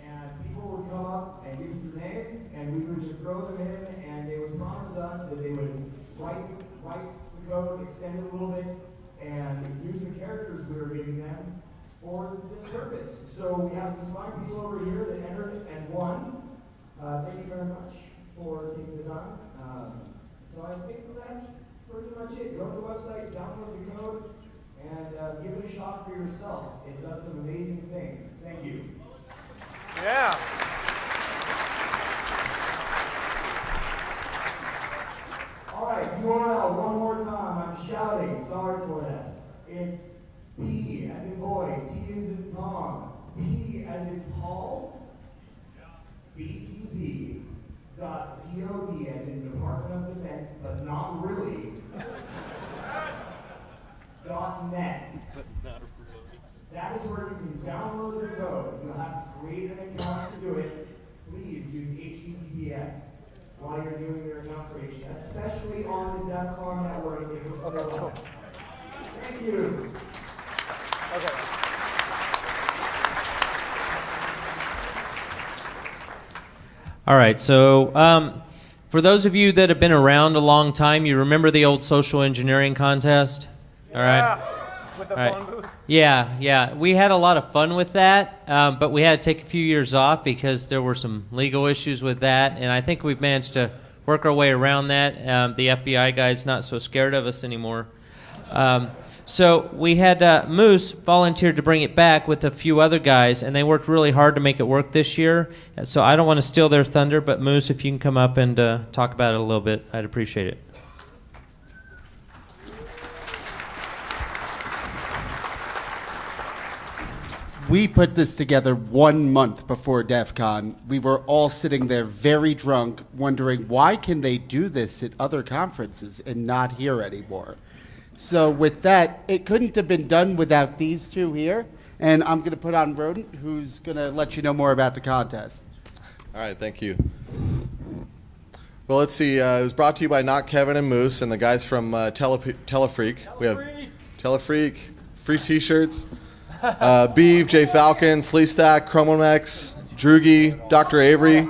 And people would come up and use their name, and we would just throw them in, and they would promise us that they would write the code, extend it a little bit, and use the characters we were giving them for this purpose. So we have some fine people over here that entered and won. Thank you very much for taking the time. So I think that's pretty much it. Go to the website, download the code, and give it a shot for yourself. It does some amazing things. Thank you. Yeah. All right, URL one more time. I'm shouting. Sorry for that. It's P as in boy, T as in Tom, P as in Paul, BTP dot DOD as in Department of Defense, but not really. .net. That is where you can download the code. You'll have to create an account to do it. Please use HTTPS while you're doing your account creation, especially on the Defcon network if it's still on. Thank you. Okay. All right, so for those of you that have been around a long time, you remember the old social engineering contest? All right. With the All right. phone booth. Yeah. We had a lot of fun with that, but we had to take a few years off because there were some legal issues with that, and I think we've managed to work our way around that. The FBI guy's not so scared of us anymore. So we had Moose volunteered to bring it back with a few other guys, and they worked really hard to make it work this year. So I don't want to steal their thunder, but Moose, if you can come up and talk about it a little bit, I'd appreciate it. We put this together 1 month before Defcon. We were all sitting there very drunk, wondering why can they do this at other conferences and not here anymore. So with that, it couldn't have been done without these two here. And I'm going to put on Rodent, who's going to let you know more about the contest. All right, thank you. Well, let's see. It was brought to you by Not Kevin and Moose and the guys from Telefreak. We have Telefreak, free T-shirts. Beeve, J Falcon, Sleestack, Chromomex, Droogie, Dr. Avery,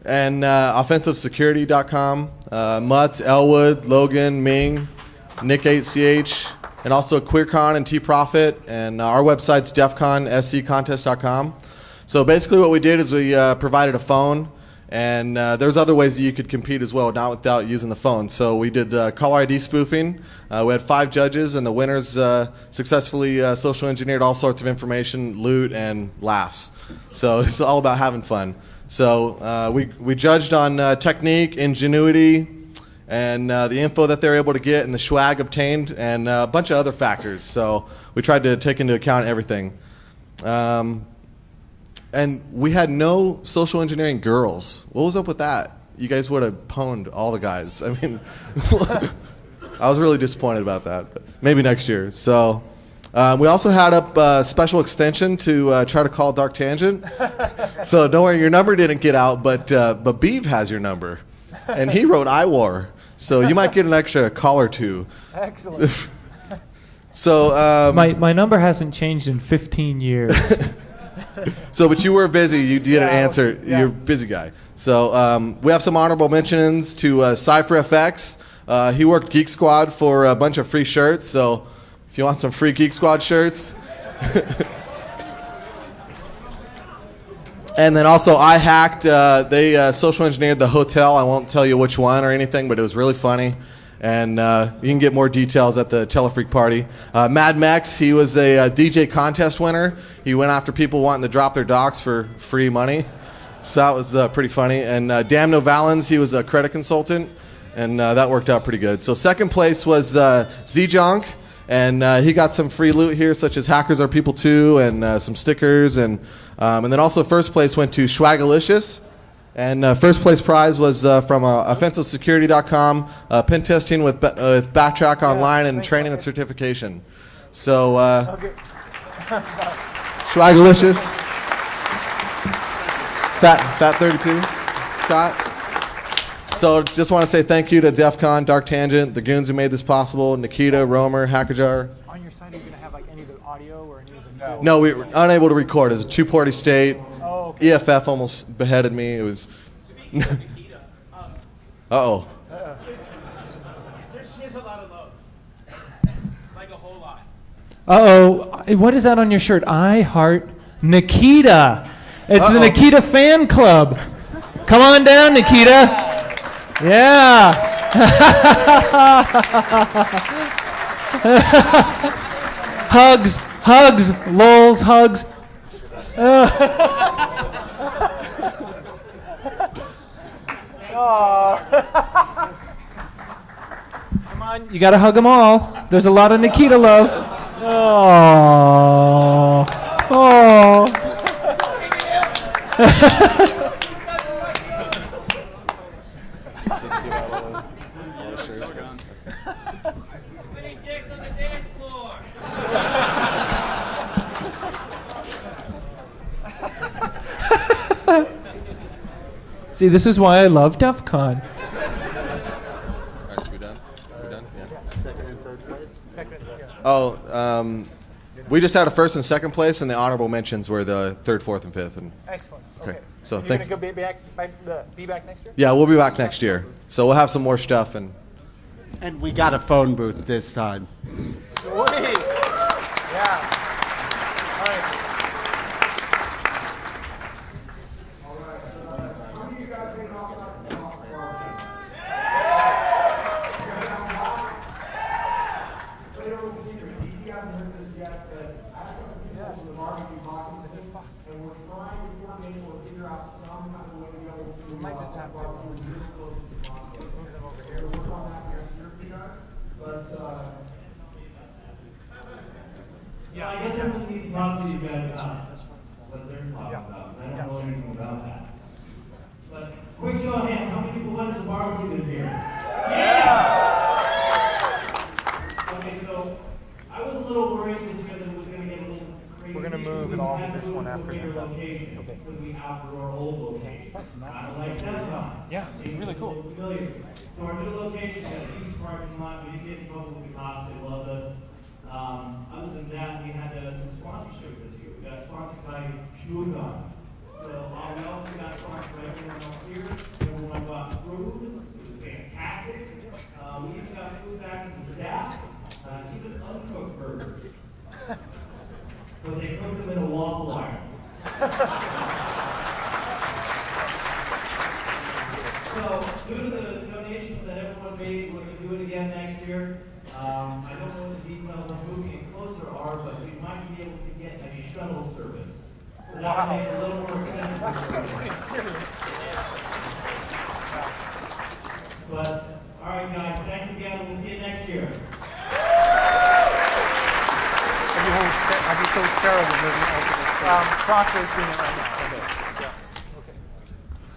and OffensiveSecurity.com, Mutz, Elwood, Logan, Ming, Nick8CH, and also QueerCon and T-Profit, and our website's defconsccontest.com. So basically what we did is we provided a phone And there's other ways that you could compete as well, not without using the phone. So we did caller ID spoofing. We had 5 judges, and the winners successfully social engineered all sorts of information, loot, and laughs. So it's all about having fun. So we judged on technique, ingenuity, and the info that they were able to get, and the swag obtained, and a bunch of other factors. So we tried to take into account everything. And we had no social engineering girls. What was up with that? You guys would have pwned all the guys. I mean, I was really disappointed about that. But maybe next year. So we also had up a special extension to try to call Dark Tangent. So don't worry, your number didn't get out, but Beeve has your number. And he wrote IWAR. So you might get an extra call or two. Excellent. So my number hasn't changed in 15 years. So, but you were busy. You didn't answer. Yeah. You're a busy guy. So we have some honorable mentions to Cypher FX. He worked Geek Squad for a bunch of free shirts. So if you want some free Geek Squad shirts. And then also I hacked. They social engineered the hotel. I won't tell you which one or anything, but it was really funny. And you can get more details at the Telefreak party. Mad Mex, he was a DJ contest winner. He went after people wanting to drop their docs for free money. So that was pretty funny. And Dan Novalens, he was a credit consultant. And that worked out pretty good. So second place was Z-Junk. And he got some free loot here, such as Hackers Are People Too, and some stickers. And then also first place went to Schwagalicious. And first place prize was from offensivesecurity.com, pen testing with Backtrack Online, and training and certification. So, Schwagalicious, Fat 32, Scott. So just want to say thank you to Defcon, Dark Tangent, the goons who made this possible, Nikita, Romer, Hackajar. On your side, are you going to have like any of the audio or any of the... No, we were unable to record. It was a 2-party state. EFF almost beheaded me. It was. Uh-oh. She has a lot of love. Like a whole lot. Uh-oh. What is that on your shirt? I heart Nikita. It's the Nikita fan club. Come on down, Nikita. Yeah. Hugs, lols, hugs. Come on, you gotta hug them all. There's a lot of Nikita love. Oh. See, this is why I love Defcon. We done? Yeah. Second and third place. Oh, we just had a first and second place, and the honorable mentions were the third, fourth, and fifth. And Excellent. Okay. So you're thank. gonna go be back next year? Yeah, we'll be back next year. So we'll have some more stuff and. And we got a phone booth this time. Sweet. Yeah. All right. Yeah, I guess I really need to talk to you guys about what they're talking about, 'cause I don't know anything about that. But quick show of hands, how many people went to the barbecue this year? Yeah! Okay, so I was a little worried this year that it was going to get a little crazy. We're gonna move it all to this one after that. Location, because we outgrew our old location. Like Defcon. Yeah, it's really cool. Familiar. So our new location got a huge parking lot. We didn't get in trouble with the cops. They loved us. Other than that, we had some sponsorship this year. We got sponsored by Defcon. So we also got sponsored by everyone else here. Everyone got food. It was fantastic. We even got food back to the staff. Even uncooked burgers. But they cooked them in a waffle iron. So that will make it a little more expensive. But, all right, guys, thanks again. We'll see you next year. I just told Sarah to move Proctor's doing it right now. Okay.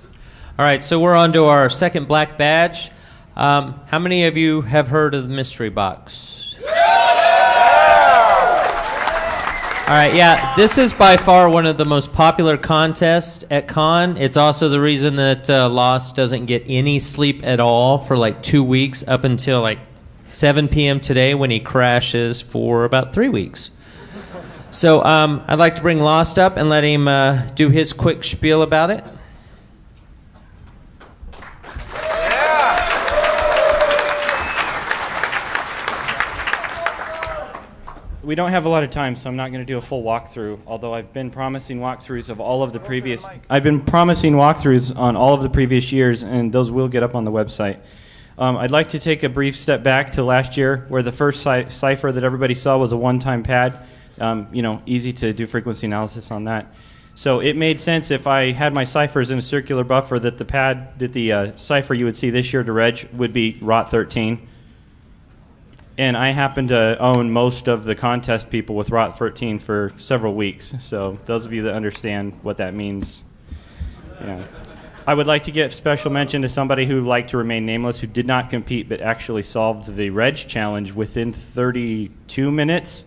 Yeah. All right, so we're on to our second black badge. How many of you have heard of the mystery box? All right, yeah, this is by far one of the most popular contests at Con. It's also the reason that Lost doesn't get any sleep at all for like 2 weeks up until like 7 p.m. today when he crashes for about 3 weeks. So I'd like to bring Lost up and let him do his quick spiel about it. We don't have a lot of time, so I'm not going to do a full walkthrough, although I've been promising walkthroughs of all of the previous... I've been promising walkthroughs on all of the previous years, and those will get up on the website. I'd like to take a brief step back to last year, where the first cipher that everybody saw was a one-time pad. Easy to do frequency analysis on that. So it made sense if I had my ciphers in a circular buffer that the cipher you would see this year to reg would be ROT 13. And I happen to own most of the contest people with ROT 13 for several weeks. So those of you that understand what that means, I would like to give special mention to somebody who liked to remain nameless, who did not compete but actually solved the reg challenge within 32 minutes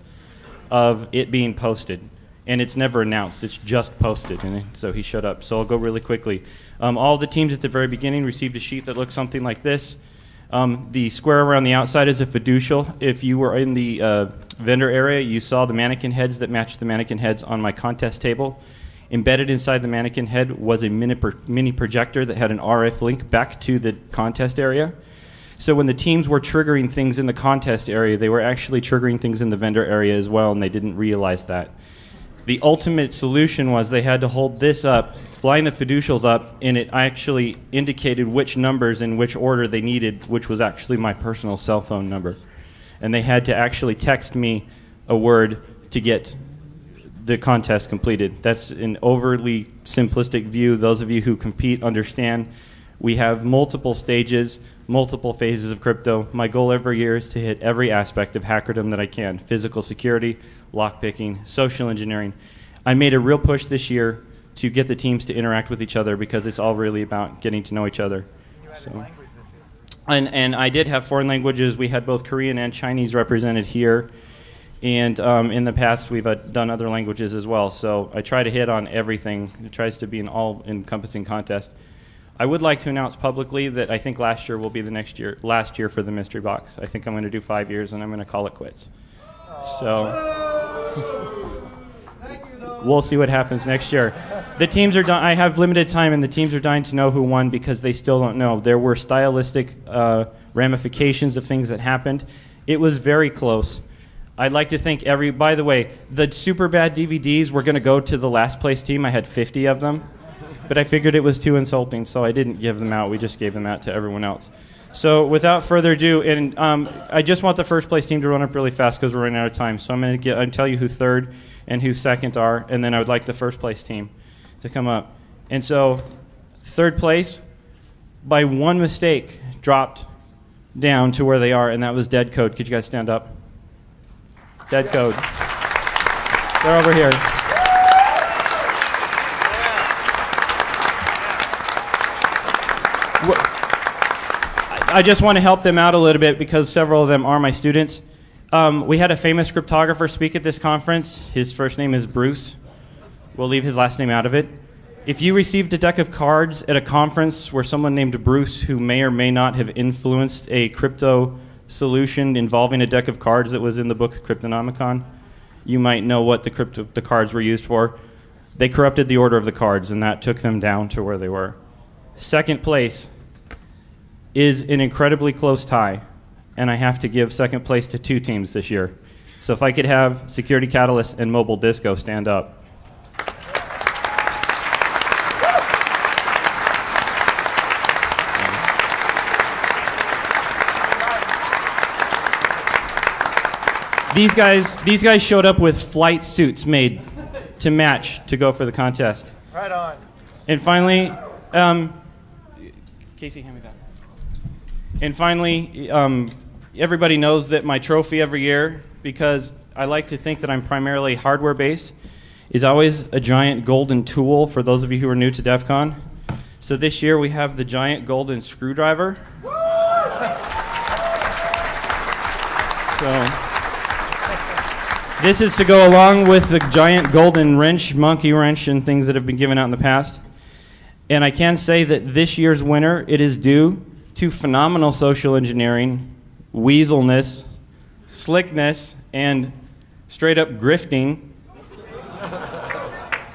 of it being posted. And it's never announced, it's just posted, and so he showed up. So I'll go really quickly. All the teams at the very beginning received a sheet that looked something like this. The square around the outside is a fiducial. If you were in the vendor area, you saw the mannequin heads that matched the mannequin heads on my contest table. Embedded inside the mannequin head was a mini projector that had an RF link back to the contest area. So when the teams were triggering things in the contest area, they were actually triggering things in the vendor area as well, and they didn't realize that. The ultimate solution was they had to hold this up, line the fiducials up, and it actually indicated which numbers in which order they needed, which was actually my personal cell phone number. And they had to actually text me a word to get the contest completed. That's an overly simplistic view. Those of you who compete understand we have multiple stages, multiple phases of crypto. My goal every year is to hit every aspect of hackerdom that I can. Physical security, lockpicking, social engineering. I made a real push this year to get the teams to interact with each other because it's all really about getting to know each other. So, and I did have foreign languages. We had both Korean and Chinese represented here. And in the past, we've done other languages as well. So I try to hit on everything. It tries to be an all-encompassing contest. I would like to announce publicly that I think last year will be the last year for the mystery box. I think I'm going to do 5 years, and I'm going to call it quits. So we'll see what happens next year. The teams are done. I have limited time, and the teams are dying to know who won because they still don't know. There were stylistic ramifications of things that happened. It was very close. I'd like to thank by the way, the super bad DVDs were going to go to the last place team. I had 50 of them, but I figured it was too insulting, so I didn't give them out. We just gave them out to everyone else. So without further ado, and I just want the first place team to run up really fast because we're running out of time. So I'm going to tell you who third and who second are, and then I would like the first place team to come up. And so third place, by one mistake, dropped down to where they are, and that was Dead Code. Could you guys stand up? Dead Code. They're over here. I just want to help them out a little bit because several of them are my students. We had a famous cryptographer speak at this conference. His first name is Bruce. We'll leave his last name out of it. If you received a deck of cards at a conference where someone named Bruce, who may or may not have influenced a crypto solution involving a deck of cards that was in the book Cryptonomicon, you might know what the cards were used for. They corrupted the order of the cards, and that took them down to where they were. Second place is an incredibly close tie, and I have to give second place to two teams this year. So if I could have Security Catalyst and Mobile Disco stand up. These guys showed up with flight suits made to match to go for the contest. Right on. And finally, Casey, hand me that. And finally, everybody knows that my trophy every year, because I like to think that I'm primarily hardware based, is always a giant golden tool for those of you who are new to DEF CON. So this year we have the giant golden screwdriver. So this is to go along with the giant golden wrench, monkey wrench, and things that have been given out in the past. And I can say that this year's winner, it is due to phenomenal social engineering, weaselness, slickness, and straight up grifting.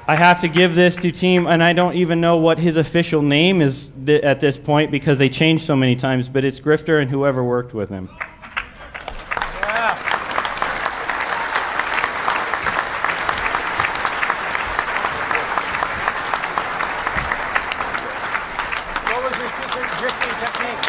I have to give this to team, and I don't even know what his official name is at this point because they changed so many times, but it's Grifter and whoever worked with him. What was your secret drifting technique?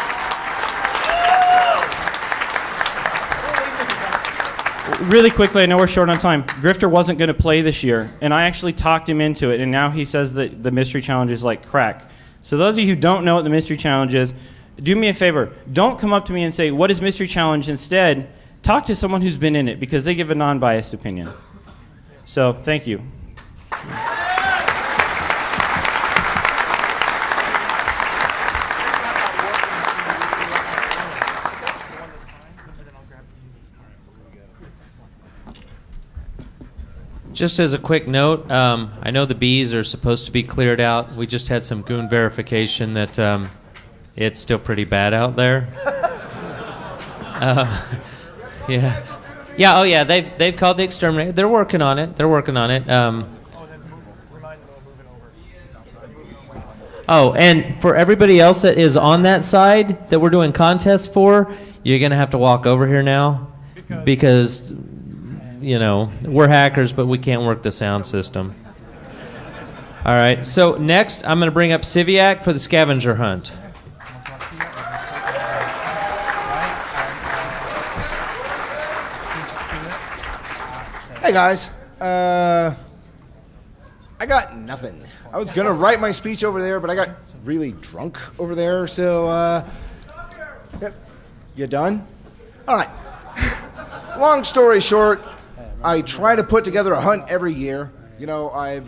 Really quickly, I know we're short on time. Grifter wasn't going to play this year, and I actually talked him into it, and now he says that the mystery challenge is like crack. So those of you who don't know what the mystery challenge is, do me a favor. Don't come up to me and say, what is mystery challenge? Instead, talk to someone who's been in it, because they give a non-biased opinion. So, thank you. Just as a quick note, I know the bees are supposed to be cleared out. We just had some goon verification that it's still pretty bad out there. Yeah. Yeah, oh yeah, they've called the exterminator. They're working on it. Oh, and for everybody else that is on that side that we're doing contests for, you're going to have to walk over here now because you know, we're hackers, but we can't work the sound system. All right, so next I'm going to bring up Civiak for the scavenger hunt. Hey guys, I got nothing. I was gonna write my speech over there, but I got really drunk over there, so yep. You done? All right. Long story short, I try to put together a hunt every year. You know, I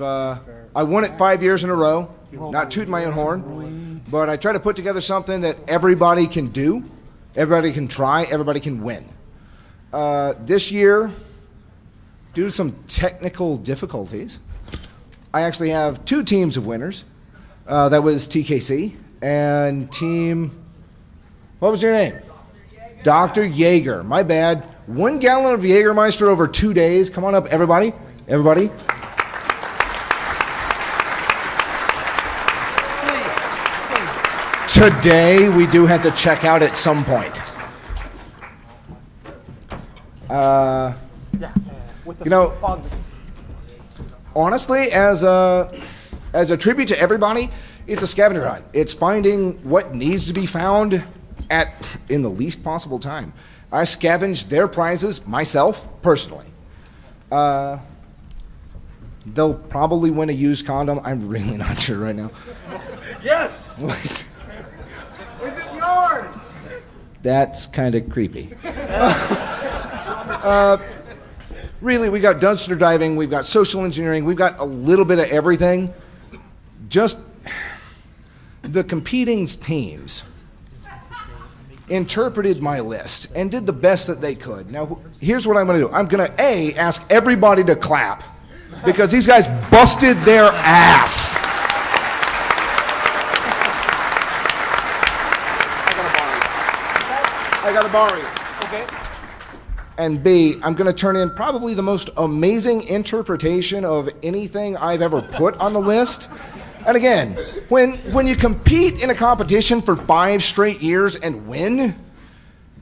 won it 5 years in a row, not tooting my own horn, but I try to put together something that everybody can do, everybody can try, everybody can win. This year, due to some technical difficulties, I actually have two teams of winners. That was TKC and team, what was your name? Dr. Yeager. My bad. 1 gallon of Jägermeister over 2 days. Come on up, everybody. Everybody. Today, we do have to check out at some point. You know, honestly, as a tribute to everybody, it's a scavenger hunt. It's finding what needs to be found in the least possible time. I scavenged their prizes myself, personally. They'll probably win a used condom. I'm really not sure right now. Yes! Is it yours? That's kind of creepy. Really, we got dumpster diving, we've got social engineering, we've got a little bit of everything. Just the competing teams interpreted my list and did the best that they could. Now, here's what I'm going to do. I'm going to, A, ask everybody to clap because these guys busted their ass. I got to borrow you. Okay. And B, I'm going to turn in probably the most amazing interpretation of anything I've ever put on the list. And again, when you compete in a competition for 5 straight years and win,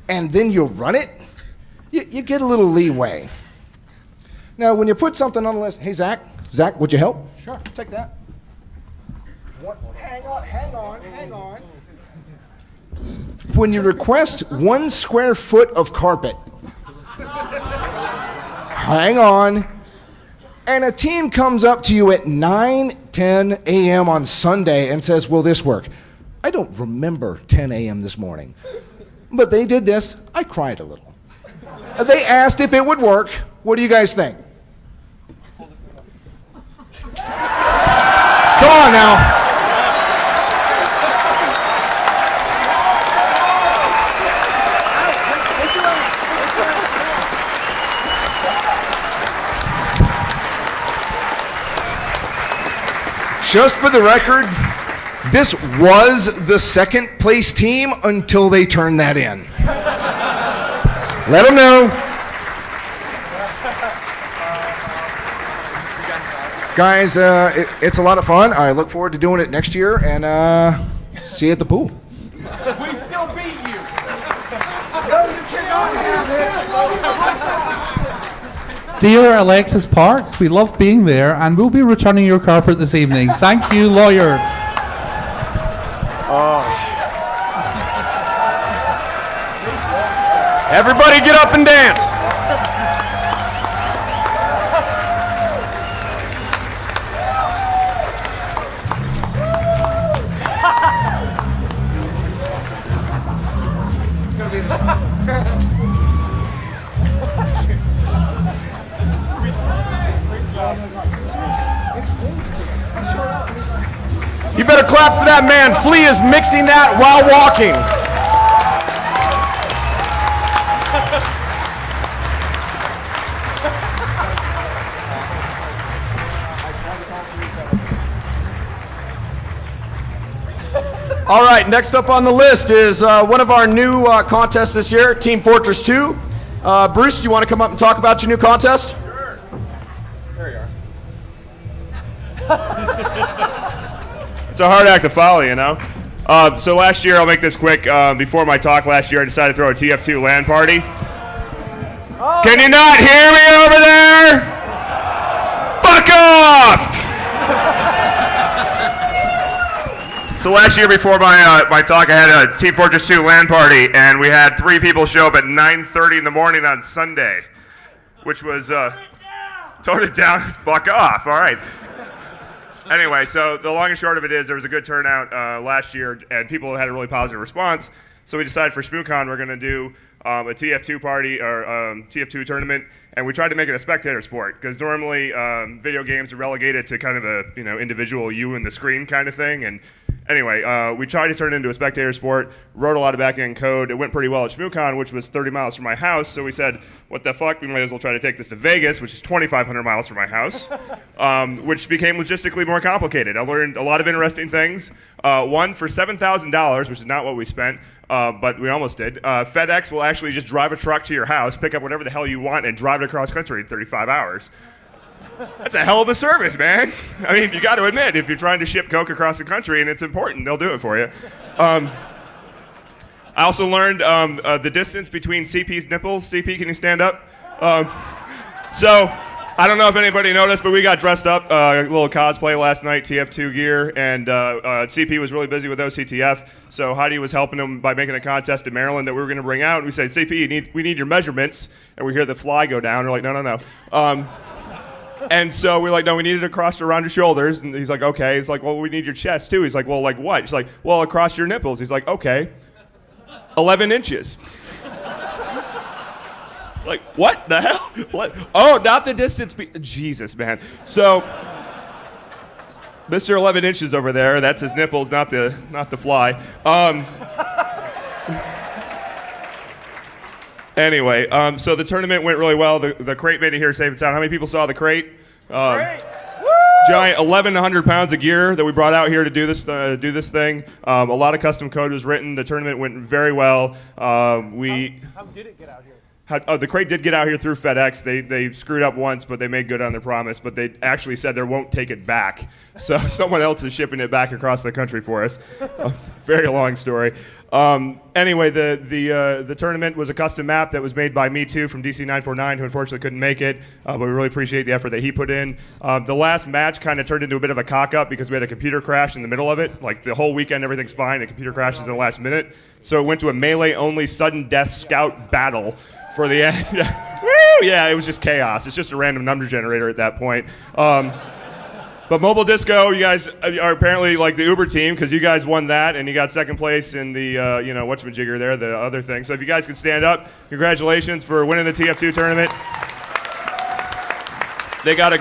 and then you run it, you get a little leeway. Now, when you put something on the list, hey, Zach, would you help? Sure. Take that. Hang on. When you request 1 square foot of carpet, hang on, and a team comes up to you at 9:10 a.m. on Sunday and says, will this work? I don't remember 10 a.m. this morning, but they did this. I cried a little. They asked if it would work. What do you guys think? Come on now. Just for the record, this was the second place team until they turned that in. Let them know. Guys, it's a lot of fun. I look forward to doing it next year, and see you at the pool. We still beat you. No, you cannot have it. Dear Alexis Park, we love being there, and we'll be returning your carpet this evening. Thank you, lawyers. Everybody get up and dance. You better clap for that man. Flea is mixing that while walking. All right, next up on the list is one of our new contests this year, Team Fortress 2. Bruce, do you want to come up and talk about your new contest? Sure. There you are. It's a hard act to follow, you know? So last year, I'll make this quick. Before my talk last year, I decided to throw a TF2 LAN party. Oh. Can you not hear me over there? Fuck off! So last year before my talk, I had a Team Fortress 2 LAN party, and we had 3 people show up at 9:30 in the morning on Sunday, which was, tone it down, fuck off, all right. Anyway, so the long and short of it is there was a good turnout last year, and people had a really positive response. So we decided for ShmooCon we're going to do a TF2 party or TF2 tournament, and we tried to make it a spectator sport because normally video games are relegated to kind of a individual you and the screen kind of thing. And anyway, we tried to turn it into a spectator sport. Wrote a lot of back-end code. It went pretty well at ShmooCon, which was 30 miles from my house. So we said, what the fuck? We might as well try to take this to Vegas, which is 2,500 miles from my house, which became logistically more complicated. I learned a lot of interesting things. One, for $7,000, which is not what we spent, but we almost did, FedEx will actually just drive a truck to your house, pick up whatever the hell you want, and drive it across country in 35 hours. That's a hell of a service, man. I mean, you got to admit, if you're trying to ship Coke across the country and it's important, they'll do it for you. I also learned the distance between CP's nipples. CP, can you stand up? So, I don't know if anybody noticed, but we got dressed up, a little cosplay last night, TF2 gear, and CP was really busy with OCTF, so Heidi was helping him by making a contest in Maryland that we were going to bring out. And we said, CP, we need your measurements, and we hear the fly go down. We're like, no. And so we're like, no, we need it across around your shoulders. And he's like, okay. He's like, well, we need your chest too. He's like, well, like what? He's like, well, across your nipples. He's like, okay. 11 inches. Like, what the hell? What? Oh, not the distance. Jesus, man. So, Mr. 11 inches over there, that's his nipples, not the fly. Anyway, so the tournament went really well. The crate made it here safe and sound. How many people saw the crate? Giant 1,100 pounds of gear that we brought out here to do this thing. A lot of custom code was written. The tournament went very well. How did it get out here? The crate did get out here through FedEx. They screwed up once, but they made good on their promise. But they actually said they won't take it back. So someone else is shipping it back across the country for us. Very long story. Anyway, the tournament was a custom map that was made by Me Too from DC949, who unfortunately couldn't make it, but we really appreciate the effort that he put in. The last match kind of turned into a bit of a cock-up because we had a computer crash in the middle of it. Like, the whole weekend, everything's fine, the computer crashes in the last minute. So it went to a melee-only sudden death scout battle for the end. Woo! Yeah, it was just chaos. It's just a random number generator at that point. But Mobile Disco, you guys are apparently like the Uber team because you guys won that and you got second place in the, whatchamajigger there, the other thing. So if you guys could stand up, congratulations for winning the TF2 tournament. They got a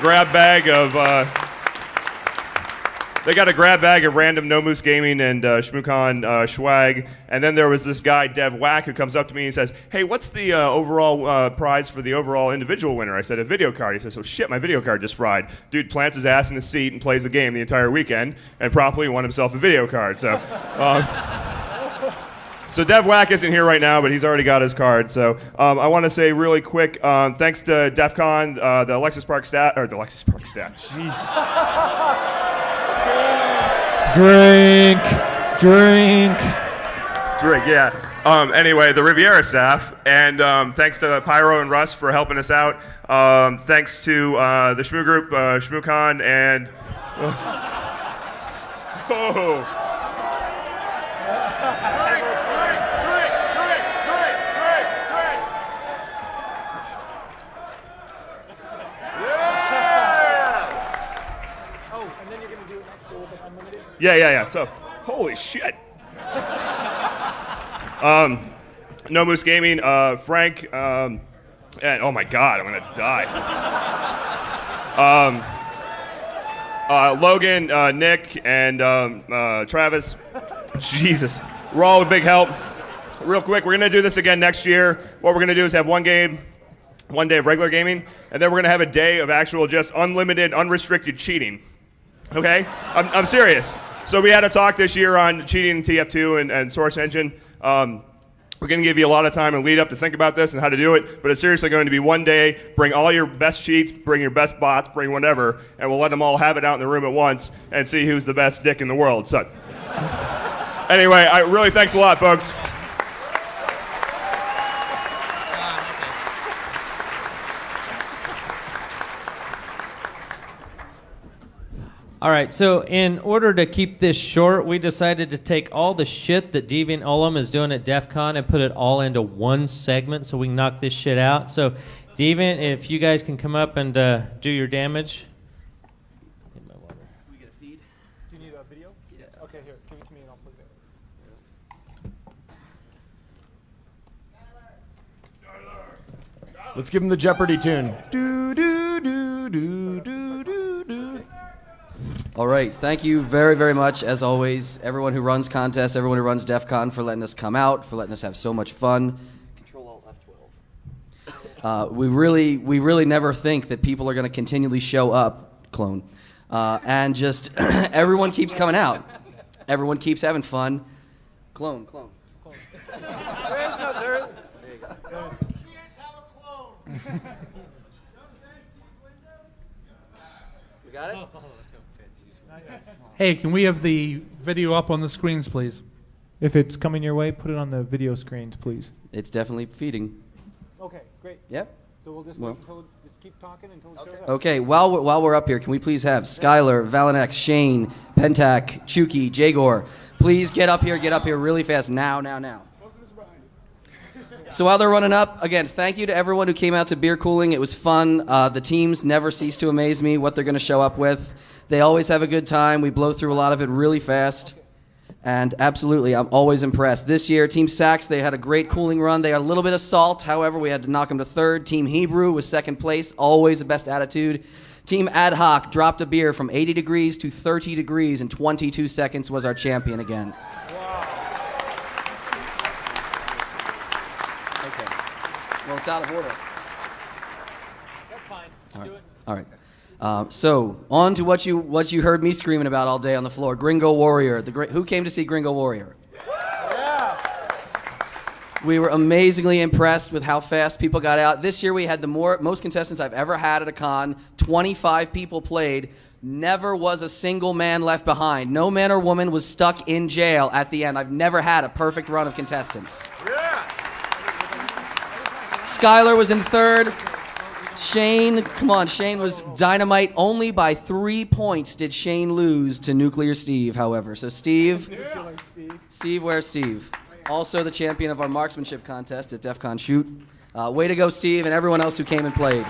grab bag of random No Moose Gaming and Shmoocon swag. And then there was this guy, Dev Whack, who comes up to me and says, hey, what's the overall prize for the overall individual winner? I said, a video card. He says, oh shit, my video card just fried. Dude plants his ass in his seat and plays the game the entire weekend and promptly won himself a video card. So, so Dev Whack isn't here right now, but he's already got his card. So I want to say really quick, thanks to Defcon, the Alexis Park staff. Jeez. Drink, yeah. Anyway, the Riviera staff, and thanks to Pyro and Russ for helping us out. Thanks to the Shmoo Group, Shmoocon, and... Yeah. So, holy shit. No Moose Gaming, Frank, and oh my God, I'm gonna die. Logan, Nick, and Travis. Jesus, we're all a big help. Real quick, we're gonna do this again next year. What we're gonna do is have one day of regular gaming, and then we're gonna have a day of actual just unlimited, unrestricted cheating. Okay? I'm serious. So we had a talk this year on cheating in TF2 and Source Engine. We're going to give you a lot of time and lead up to think about this and how to do it, but it's seriously going to be one day, bring all your best cheats, bring your best bots, bring whatever, and we'll let them all have it out in the room at once and see who's the best dick in the world. So, anyway, really thanks a lot, folks. All right, so in order to keep this short, we decided to take all the shit that Deviant Ollam is doing at DEF CON and put it all into one segment so we can knock this shit out. So, Deviant, if you guys can come up and do your damage. We get a feed? Do you need a video? Yeah. Okay, here, give it to me and I'll play it. Let's give him the Jeopardy tune. Do, do, do, do, do, do, do. All right, thank you very, very much, as always, everyone who runs contests, everyone who runs DEF CON, for letting us come out, for letting us have so much fun. Control-Alt-F12. We really never think that people are going to continually show up, clone, and just everyone keeps coming out. Everyone keeps having fun. Clone. There you go. We got it? Hey, can we have the video up on the screens, please? If it's coming your way, put it on the video screens, please. It's definitely feeding. Okay, great. Yep. So we'll just wait until, just keep talking until it shows up. Okay, while we're up here, can we please have Skylar, Valenex, Shane, Pentac, Chuki, Jagor, please get up here really fast. Now. So while they're running up, again, thank you to everyone who came out to Beer Cooling. It was fun. The teams never cease to amaze me, what they're going to show up with. They always have a good time. We blow through a lot of it really fast. And absolutely, I'm always impressed. This year, Team Sax, they had a great cooling run. They had a little bit of salt. However, we had to knock them to third. Team Hebrew was second place, always the best attitude. Team Ad Hoc dropped a beer from 80 degrees to 30 degrees in 22 seconds, was our champion again. Okay. Well, it's out of order. That's fine. Do it. All right. So on to what you heard me screaming about all day on the floor. Gringo Warrior. Who came to see Gringo Warrior? Yeah. We were amazingly impressed with how fast people got out. This year we had the most contestants I've ever had at a con. 25 people played. Never was a single man left behind. No man or woman was stuck in jail at the end. I've never had a perfect run of contestants. Skylar was in third. Shane, come on, Shane was dynamite. Only by 3 points did Shane lose to Nuclear Steve, however. So Steve, where's Steve? Also the champion of our marksmanship contest at Defcon Shoot. Way to go, Steve, and everyone else who came and played.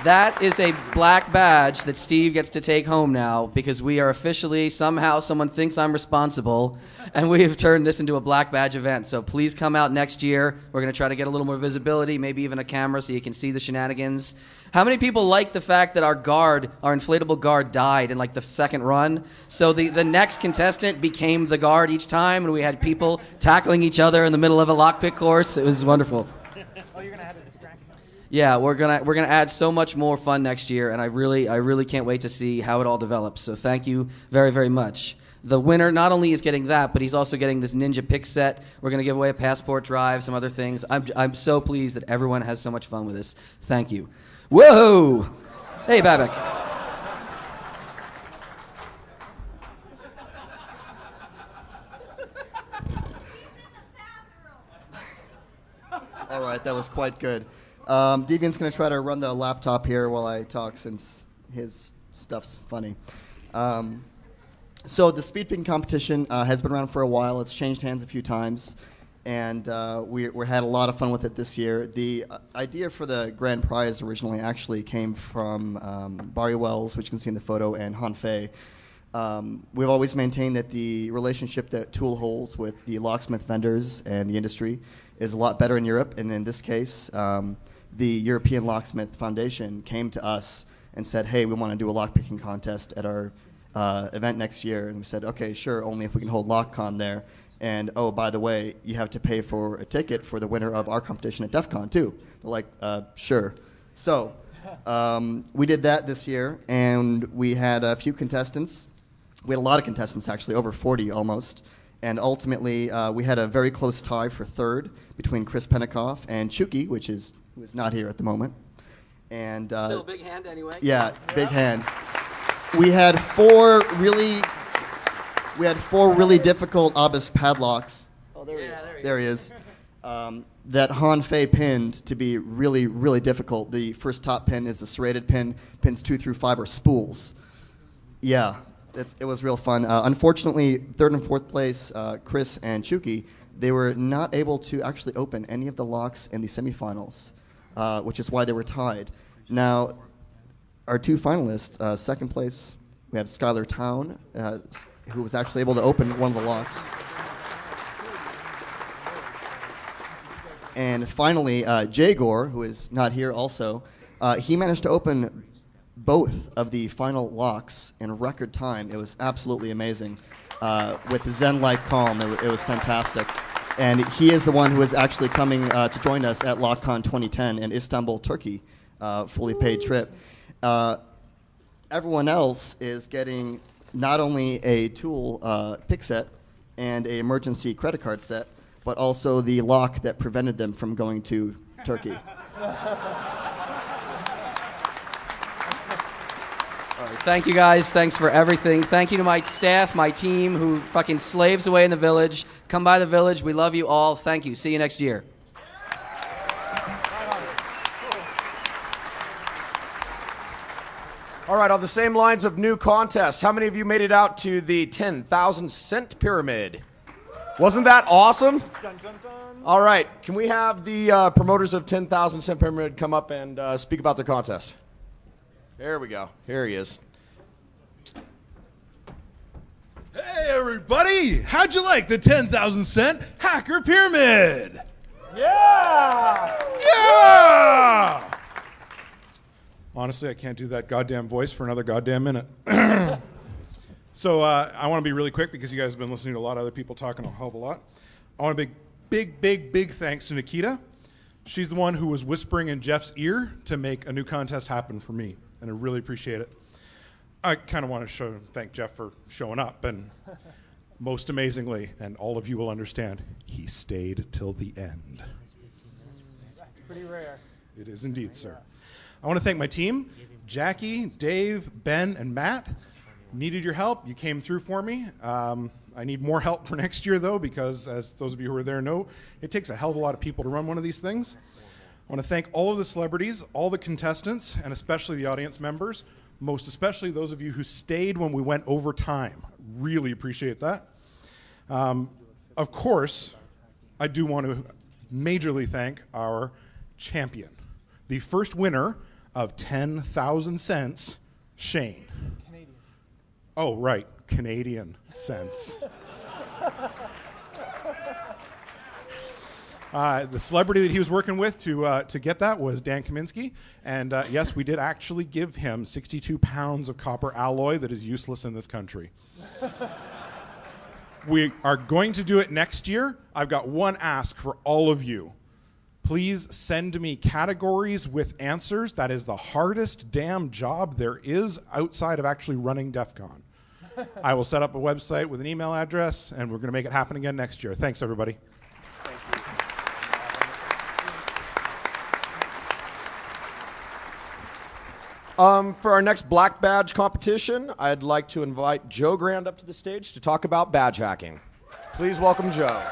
That is a black badge that Steve gets to take home now because we are officially, somehow, someone thinks I'm responsible, and we have turned this into a black badge event. So please come out next year. We're going to try to get a little more visibility, maybe even a camera so you can see the shenanigans. How many people like the fact that our inflatable guard died in like the second run? So the next contestant became the guard each time, and we had people tackling each other in the middle of a lockpick course. It was wonderful. Oh, you're gonna have a distraction. Yeah, we're gonna add so much more fun next year, and I really can't wait to see how it all develops. So thank you very, very much. The winner not only is getting that, but he's also getting this Ninja Pick set. We're gonna give away a passport drive, some other things. I'm so pleased that everyone has so much fun with this. Thank you. Whoa! Hey, Babak. All right, that was quite good. Deviant's going to try to run the laptop here while I talk since his stuff's funny. So the speed picking competition has been around for a while. It's changed hands a few times, and we had a lot of fun with it this year. The idea for the grand prize originally actually came from Barry Wells, which you can see in the photo, and Han Fei. We've always maintained that the relationship that Tool holds with the locksmith vendors and the industry is a lot better in Europe, and in this case, the European Locksmith Foundation came to us and said, hey, we want to do a lockpicking contest at our event next year. And we said, okay, sure, only if we can hold LockCon there. And, oh, by the way, you have to pay for a ticket for the winner of our competition at DEF CON, too. They're like, sure. So we did that this year, and we had a few contestants. We had a lot of contestants, actually, over 40 almost. And ultimately, we had a very close tie for third between Chris Penikoff and Chuki, who is not here at the moment. And still a big hand anyway. Yeah, big hand. We had four really difficult Abyss padlocks. Oh, there he is. That Han Fei pinned to be really, really difficult. The first top pin is a serrated pin. Pins 2 through 5 are spools. Yeah. It was real fun. Unfortunately, third and fourth place, Chris and Chuki, they were not able to actually open any of the locks in the semifinals, which is why they were tied. Now, our two finalists, second place, we had Skylar Town, who was actually able to open one of the locks. And finally, Jagor, who is not here also, he managed to open both of the final locks in record time. It was absolutely amazing. With zen-like calm, it was fantastic. And he is the one who is actually coming to join us at LockCon 2010 in Istanbul, Turkey, fully paid trip. Everyone else is getting not only a tool pick set and an emergency credit card set, but also the lock that prevented them from going to Turkey. Thank you, guys. Thanks for everything. Thank you to my staff, my team, who fucking slaves away in the village. Come by the village. We love you all. Thank you. See you next year. All right, on the same lines of new contests, how many of you made it out to the 10,000 cent pyramid? Wasn't that awesome? Dun, dun, dun. All right, can we have the promoters of 10,000 cent pyramid come up and speak about their contest? There we go. Here he is. Hey, everybody! How'd you like the 10,000 cent hacker pyramid? Yeah! Yeah! Honestly, I can't do that goddamn voice for another goddamn minute. So I want to be really quick because you guys have been listening to a lot of other people talking a hell of a lot. I want to big thanks to Nikita. She's the one who was whispering in Jeff's ear to make a new contest happen for me, and I really appreciate it. I kind of want to thank Jeff for showing up, and most amazingly, and all of you will understand, he stayed till the end. That's pretty rare. It is indeed, sir. I want to thank my team, Jackie, Dave, Ben, and Matt. Needed your help. You came through for me. I need more help for next year, though, because as those of you who are there know, it takes a hell of a lot of people to run one of these things. I want to thank all of the celebrities, all the contestants, and especially the audience members, most especially those of you who stayed when we went over time. Really appreciate that. Of course, I do want to majorly thank our champion, the first winner of 10,000 cents, Shane. Canadian. Oh, right, Canadian cents. The celebrity that he was working with to get that was Dan Kaminsky. And yes, we did actually give him 62 pounds of copper alloy that is useless in this country. We are going to do it next year. I've got one ask for all of you. Please send me categories with answers. That is the hardest damn job there is outside of actually running Defcon. I will set up a website with an email address, and we're going to make it happen again next year. Thanks, everybody. For our next Black Badge competition, I'd like to invite Joe Grand up to the stage to talk about badge hacking. Please welcome Joe.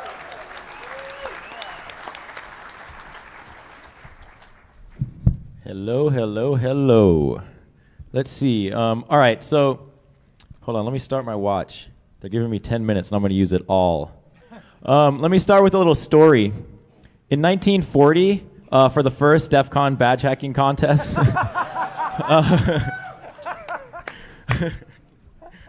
Hello, hello, hello. Let's see. All right, so hold on. Let me start my watch. They're giving me 10 minutes, and I'm going to use it all. Let me start with a little story. In 1940, for the first DEF CON badge hacking contest, all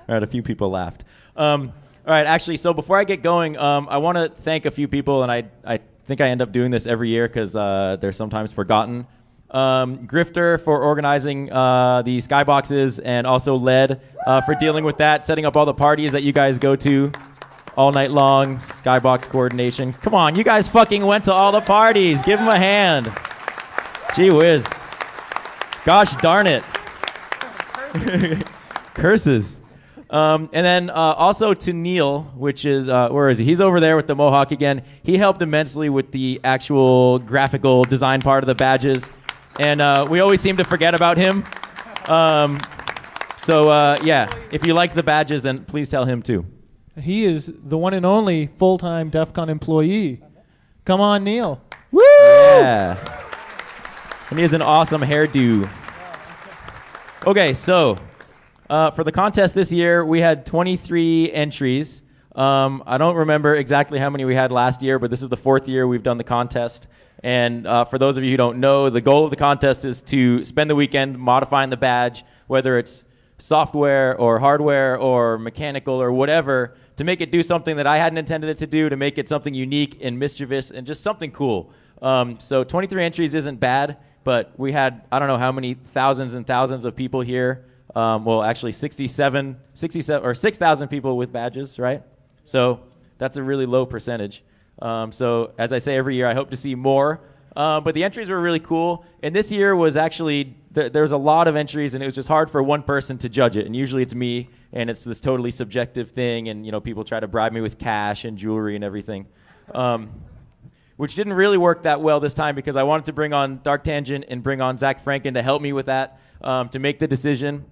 right, a few people laughed. All right, actually, so before I get going, I want to thank a few people, and I think I end up doing this every year because they're sometimes forgotten. Grifter for organizing the skyboxes, and also Led for dealing with that, setting up all the parties that you guys go to all night long, skybox coordination. Come on, you guys fucking went to all the parties. Give them a hand. Gee whiz. Gosh darn it. Curses. And then also to Neil, which is, where is he? He's over there with the Mohawk again. He helped immensely with the actual graphical design part of the badges. And we always seem to forget about him. Yeah, if you like the badges, then please tell him too. He is the one and only full-time DEF CON employee. Come on, Neil. Woo! Yeah. And he has an awesome hairdo. Okay, so for the contest this year, we had 23 entries. I don't remember exactly how many we had last year, but this is the fourth year we've done the contest. And for those of you who don't know, the goal of the contest is to spend the weekend modifying the badge, whether it's software or hardware or mechanical or whatever, to make it do something that I hadn't intended it to do, to make it something unique and mischievous and just something cool. So 23 entries isn't bad, but we had, I don't know how many thousands and thousands of people here. Well, actually 67 or 6,000 people with badges, right? So that's a really low percentage. So as I say every year, I hope to see more. But the entries were really cool. And this year was actually, there was a lot of entries, and it was just hard for one person to judge it. And usually it's me, and it's this totally subjective thing. And, you know, people try to bribe me with cash and jewelry and everything. Which didn't really work that well this time because I wanted to bring on Dark Tangent and bring on Zach Franken to help me with that, to make the decision.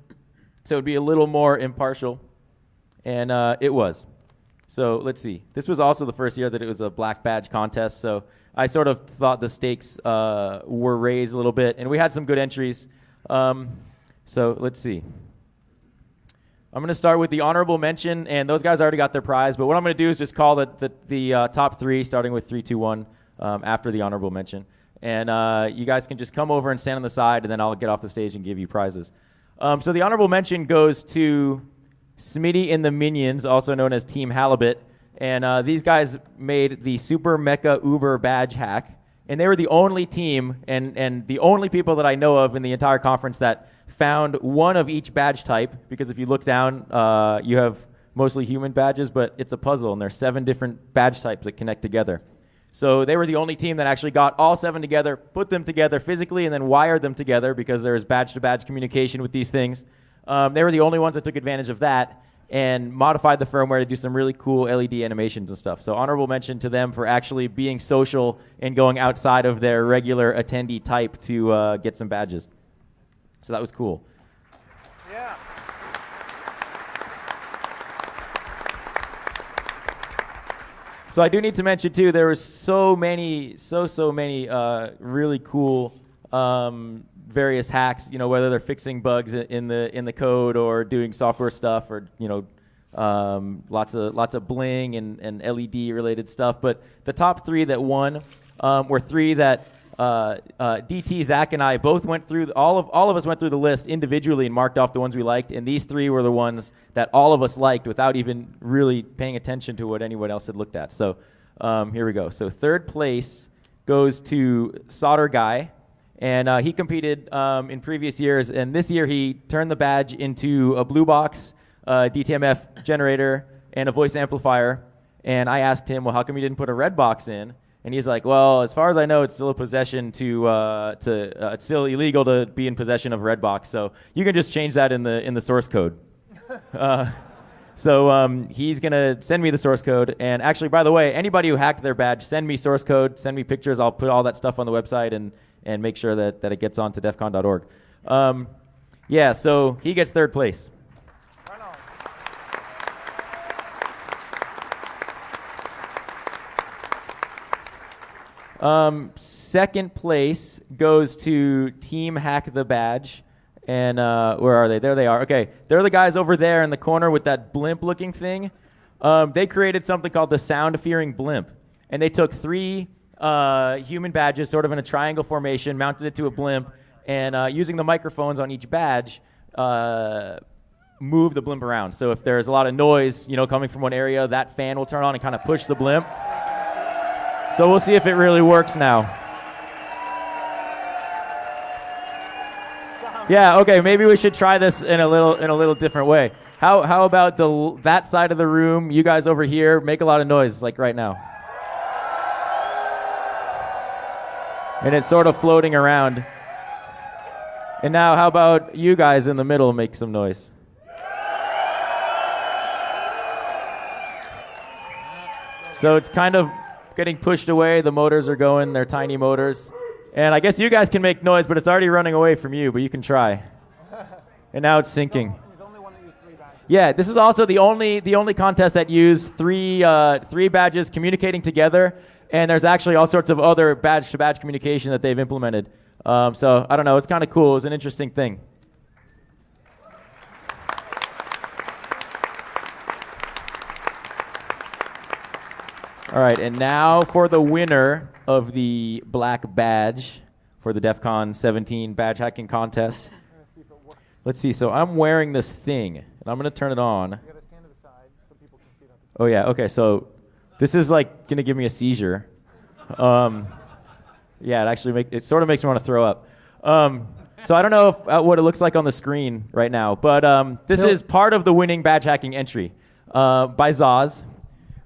So it would be a little more impartial. And it was. So let's see. This was also the first year that it was a black badge contest. So I sort of thought the stakes were raised a little bit. And we had some good entries. So let's see. I'm going to start with the honorable mention. And those guys already got their prize. But what I'm going to do is just call the top three, starting with 3, 2, 1, after the honorable mention. And you guys can just come over and stand on the side. And then I'll get off the stage and give you prizes. So the honorable mention goes to Smitty and the Minions, also known as Team Halibut. And these guys made the Super Mecha Uber badge hack. And they were the only team and the only people that I know of in the entire conference that found one of each badge type. Because if you look down, you have mostly human badges, but it's a puzzle. And there's 7 different badge types that connect together. So they were the only team that actually got all 7 together, put them together physically, and then wired them together because there's badge-to-badge communication with these things. They were the only ones that took advantage of that and modified the firmware to do some really cool LED animations and stuff. So honorable mention to them for actually being social and going outside of their regular attendee type to get some badges. So that was cool. Yeah. So I do need to mention too, there were so many really cool various hacks. You know, whether they're fixing bugs in the code or doing software stuff, or lots of bling and LED related stuff. But the top 3 that won were 3 that DT, Zach, and I both went through. All of us went through the list individually and marked off the ones we liked. And these 3 were the ones that all of us liked without even really paying attention to what anyone else had looked at. So here we go. So 3rd place goes to Solder Guy. And he competed in previous years. And this year he turned the badge into a blue box, DTMF generator, and a voice amplifier. And I asked him, well, how come you didn't put a red box in? And he's like, well, as far as I know, it's still a possession it's still illegal to be in possession of a red box. So you can just change that in the source code. So he's going to send me the source code. And actually, by the way, anybody who hacked their badge, send me source code, send me pictures. I'll put all that stuff on the website and make sure that it gets onto defcon.org. Yeah, so he gets 3rd place. Second place goes to Team Hack the Badge. And where are they? There they are. Okay, they're the guys over there in the corner with that blimp-looking thing. They created something called the sound-fearing blimp. And they took 3 human badges sort of in a triangle formation, mounted it to a blimp, and using the microphones on each badge, move the blimp around. So if there's a lot of noise, coming from one area, that fan will turn on and kind of push the blimp. So we'll see if it really works now. Yeah, okay, maybe we should try this in a little different way. How about that side of the room, you guys over here, make a lot of noise like right now. And it's sort of floating around. And now how about you guys in the middle make some noise? So it's kind of getting pushed away. The motors are going. They're tiny motors. And I guess you guys can make noise, but it's already running away from you, but you can try. And now it's sinking. Yeah, this is also the only contest that used three badges communicating together. And there's actually all sorts of other badge-to-badge communication that they've implemented. So I don't know. It's kind of cool. It's an interesting thing. All right, and now for the winner of the black badge for the Defcon 17 badge hacking contest. Let's see. So I'm wearing this thing, and I'm going to turn it on. Oh, yeah. Okay, so this is like going to give me a seizure. Yeah, it sort of makes me want to throw up. So I don't know what it looks like on the screen right now, but this is part of the winning badge hacking entry by Zaz,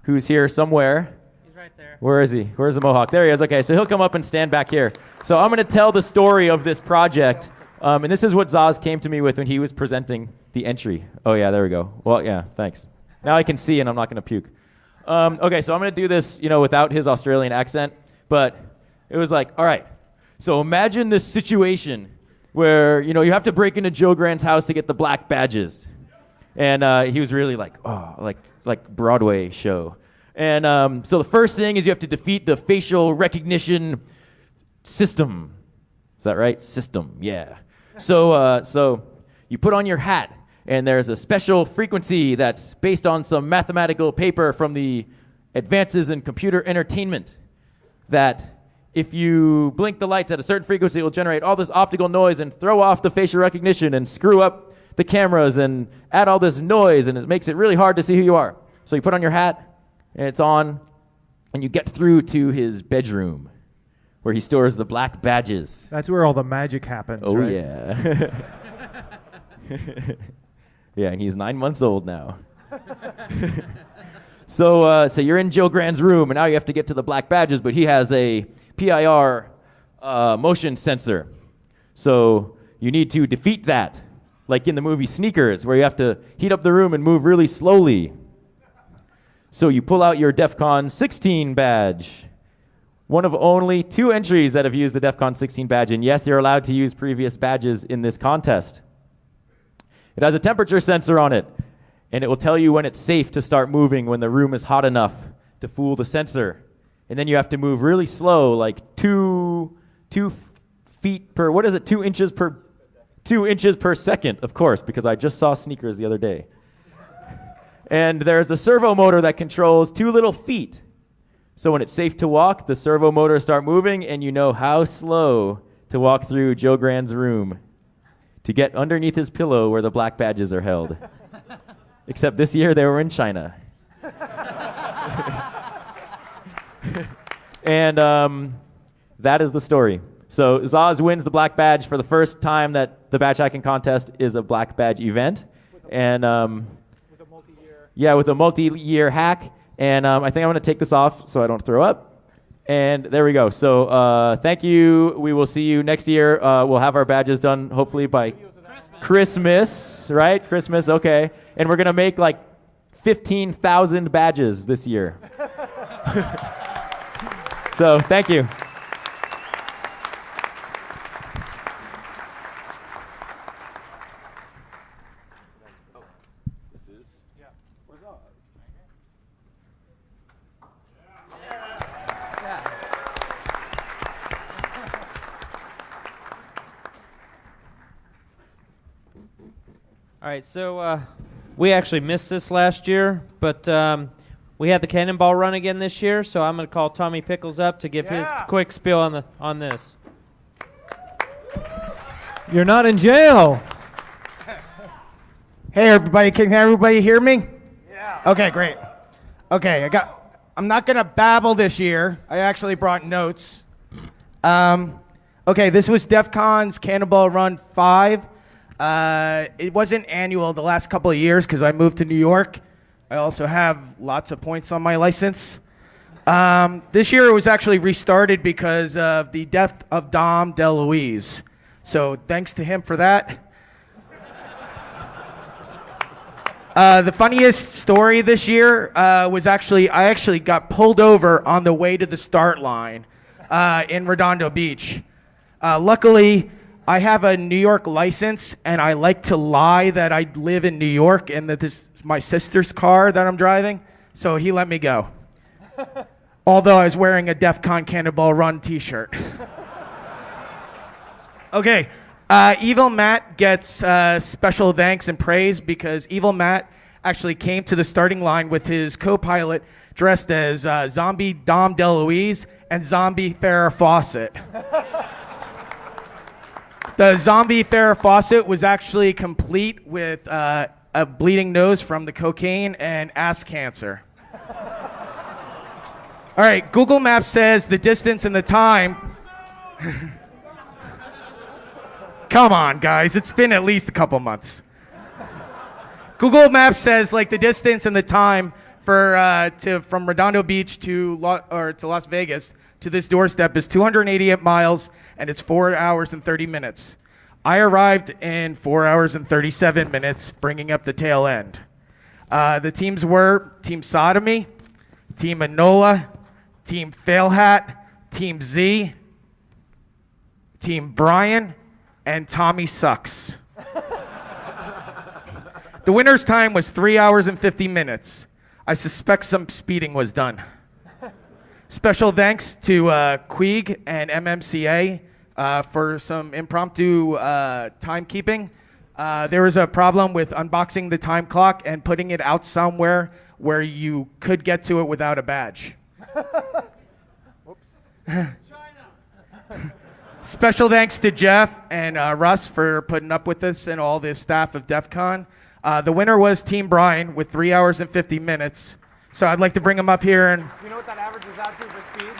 who's here somewhere. He's right there. Where is he? Where's the Mohawk? There he is. Okay, so he'll come up and stand back here. So I'm going to tell the story of this project, and this is what Zaz came to me with when he was presenting the entry. Oh, yeah, there we go. Well, yeah, thanks. Now I can see, and I'm not going to puke. Okay, so I'm going to do this, without his Australian accent, but it was like, all right, so imagine this situation where, you have to break into Joe Grant's house to get the black badges. And he was really like, oh, like Broadway show. And so the first thing is you have to defeat the facial recognition system. Is that right? System, yeah. So you put on your hat, and there's a special frequency that's based on some mathematical paper from the Advances in Computer Entertainment that if you blink the lights at a certain frequency, it will generate all this optical noise and throw off the facial recognition and screw up the cameras and add all this noise, and it makes it really hard to see who you are. So you put on your hat, and it's on, and you get through to his bedroom where he stores the black badges. That's where all the magic happens, Oh, right? yeah. Yeah, and he's 9 months old now. So you're in Joe Grand's room, and now you have to get to the black badges, but he has a PIR motion sensor. So you need to defeat that, like in the movie Sneakers, where you have to heat up the room and move really slowly. So you pull out your Defcon 16 badge, one of only 2 entries that have used the Defcon 16 badge. And yes, you're allowed to use previous badges in this contest. It has a temperature sensor on it, and it will tell you when it's safe to start moving when the room is hot enough to fool the sensor. And then you have to move really slow, like 2 feet per, what is it, 2 inches per second, of course, because I just saw sneakers the other day. And there's a servo motor that controls 2 little feet. So when it's safe to walk, the servo motors start moving, and you know how slow to walk through Joe Grand's room to get underneath his pillow where the black badges are held. Except this year they were in China. And that is the story. So Zaz wins the black badge for the first time that the badge hacking contest is a black badge event. And with a multi-year hack. And I think I'm going to take this off so I don't throw up. And there we go. So thank you. We will see you next year. We'll have our badges done hopefully by Christmas, right? Christmas, okay. And we're going to make like 15,000 badges this year. So thank you. All right, so we actually missed this last year, but we had the cannonball run again this year, so I'm going to call Tommy Pickles up to give his quick spiel on this. You're not in jail. Hey, everybody, can everybody hear me? Yeah. Okay, great. Okay, I'm not going to babble this year. I actually brought notes. Okay, this was Defcon's Cannonball Run 5. It wasn't annual the last couple of years because I moved to New York. I also have lots of points on my license. This year it was actually restarted because of the death of Dom DeLuise. So thanks to him for that. The funniest story this year was I actually got pulled over on the way to the start line in Redondo Beach. Luckily, I have a New York license, and I like to lie that I live in New York and that this is my sister's car that I'm driving, so he let me go. Although I was wearing a Defcon Cannonball Run t-shirt. Okay, Evil Matt gets special thanks and praise because Evil Matt actually came to the starting line with his co-pilot dressed as Zombie Dom DeLuise and Zombie Farrah Fawcett. The Zombie Farrah Fawcett was actually complete with a bleeding nose from the cocaine and ass cancer. All right, Google Maps says the distance and the time. Come on, guys, it's been at least a couple months. Google Maps says like the distance and the time for from Redondo Beach to Las Vegas to this doorstep is 288 miles, and it's 4 hours and 30 minutes. I arrived in 4 hours and 37 minutes, bringing up the tail end. The teams were Team Sodomy, Team Enola, Team Failhat, Team Z, Team Brian, and Tommy Sucks. The winner's time was 3 hours and 50 minutes. I suspect some speeding was done. Special thanks to Queeg and MMCA for some impromptu timekeeping. There was a problem with unboxing the time clock and putting it out somewhere where you could get to it without a badge. Special thanks to Jeff and Russ for putting up with us and all the staff of DEFCON. The winner was Team Brian with 3 hours and 50 minutes. So I'd like to bring him up here and... You know what that averages out to for speed?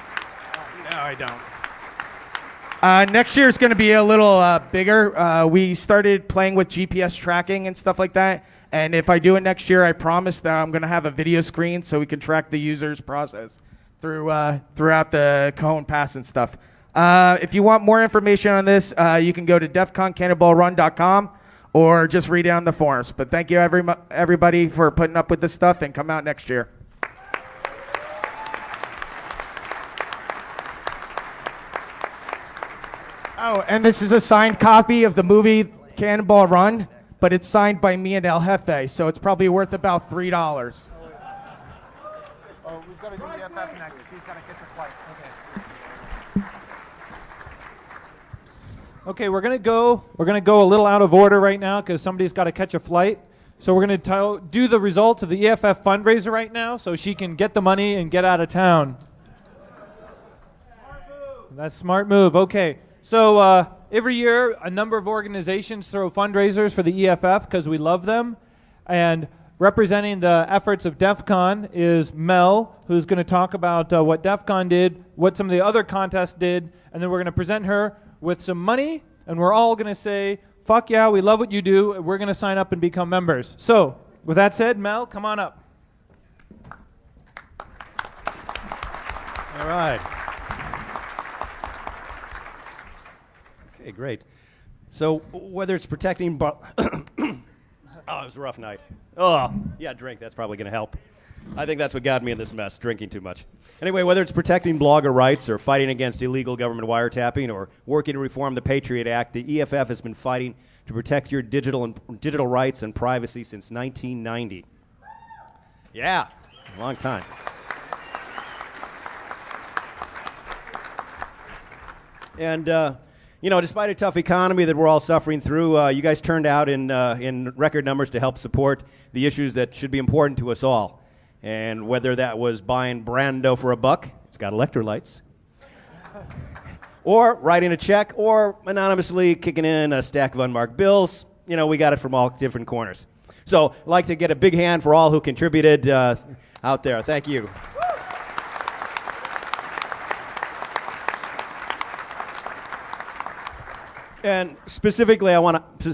No, I don't. Next year is going to be a little bigger. We started playing with GPS tracking and stuff like that. And if I do it next year, I promise that I'm going to have a video screen so we can track the user's process throughout the Cajon Pass and stuff. If you want more information on this, you can go to defconcannonballrun.com or just read it on the forums. But thank you, everybody, for putting up with this stuff, and come out next year. Oh, and this is a signed copy of the movie Cannonball Run, but it's signed by me and El Jefe, so it's probably worth about $3. Oh, we've got to do the FF next. He's got to catch a flight. Okay, we're gonna go a little out of order right now because somebody's got to catch a flight. So we're gonna do the results of the EFF fundraiser right now, so she can get the money and get out of town. That's smart move. Okay, so every year a number of organizations throw fundraisers for the EFF because we love them, and representing the efforts of Defcon is Mel, who's going to talk about what Defcon did, what some of the other contests did, and then we're going to present her with some money, and we're all going to say, fuck yeah, we love what you do, and we're going to sign up and become members. So, with that said, Mel, come on up. All right. Okay, great. So, whether it's protecting... oh, it was a rough night. Oh, yeah, drink. That's probably going to help. I think that's what got me in this mess, drinking too much. Anyway, whether it's protecting blogger rights or fighting against illegal government wiretapping or working to reform the Patriot Act, the EFF has been fighting to protect your digital rights and privacy since 1990. Yeah, a long time. And, despite a tough economy that we're all suffering through, you guys turned out in record numbers to help support the issues that should be important to us all. And whether that was buying Brando for $1, it's got electrolytes, or writing a check, or anonymously kicking in a stack of unmarked bills, we got it from all different corners. So I'd like to get a big hand for all who contributed out there. Thank you. And specifically, I want to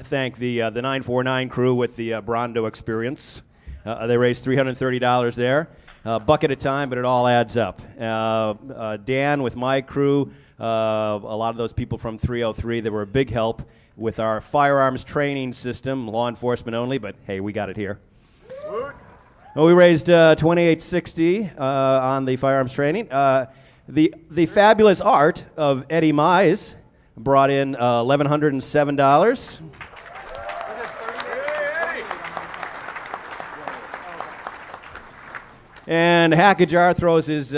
thank the 949 crew with the Brando experience. They raised $330 there, a buck at a time, but it all adds up. Dan with my crew, a lot of those people from 303, they were a big help with our firearms training system, law enforcement only, but hey, we got it here. Well, we raised $28.60 on the firearms training. The fabulous art of Eddie Mize brought in $1,107. And Hackajar throws his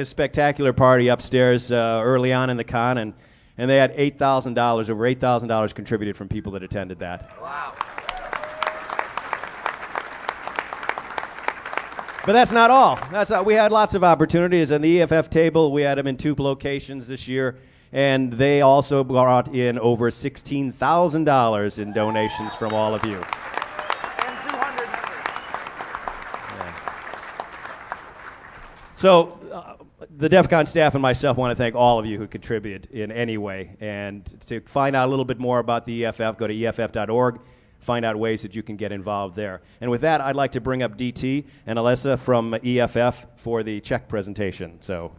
spectacular party upstairs early on in the con, and they had $8,000, over $8,000 contributed from people that attended that. Wow. But that's not all. We had lots of opportunities. On the EFF table, we had them in 2 locations this year, and they also brought in over $16,000 in donations from all of you. So the Defcon staff and myself want to thank all of you who contributed in any way. And to find out a little bit more about the EFF, go to EFF.org, find out ways that you can get involved there. And with that, I'd like to bring up DT and Alyssa from EFF for the check presentation. So,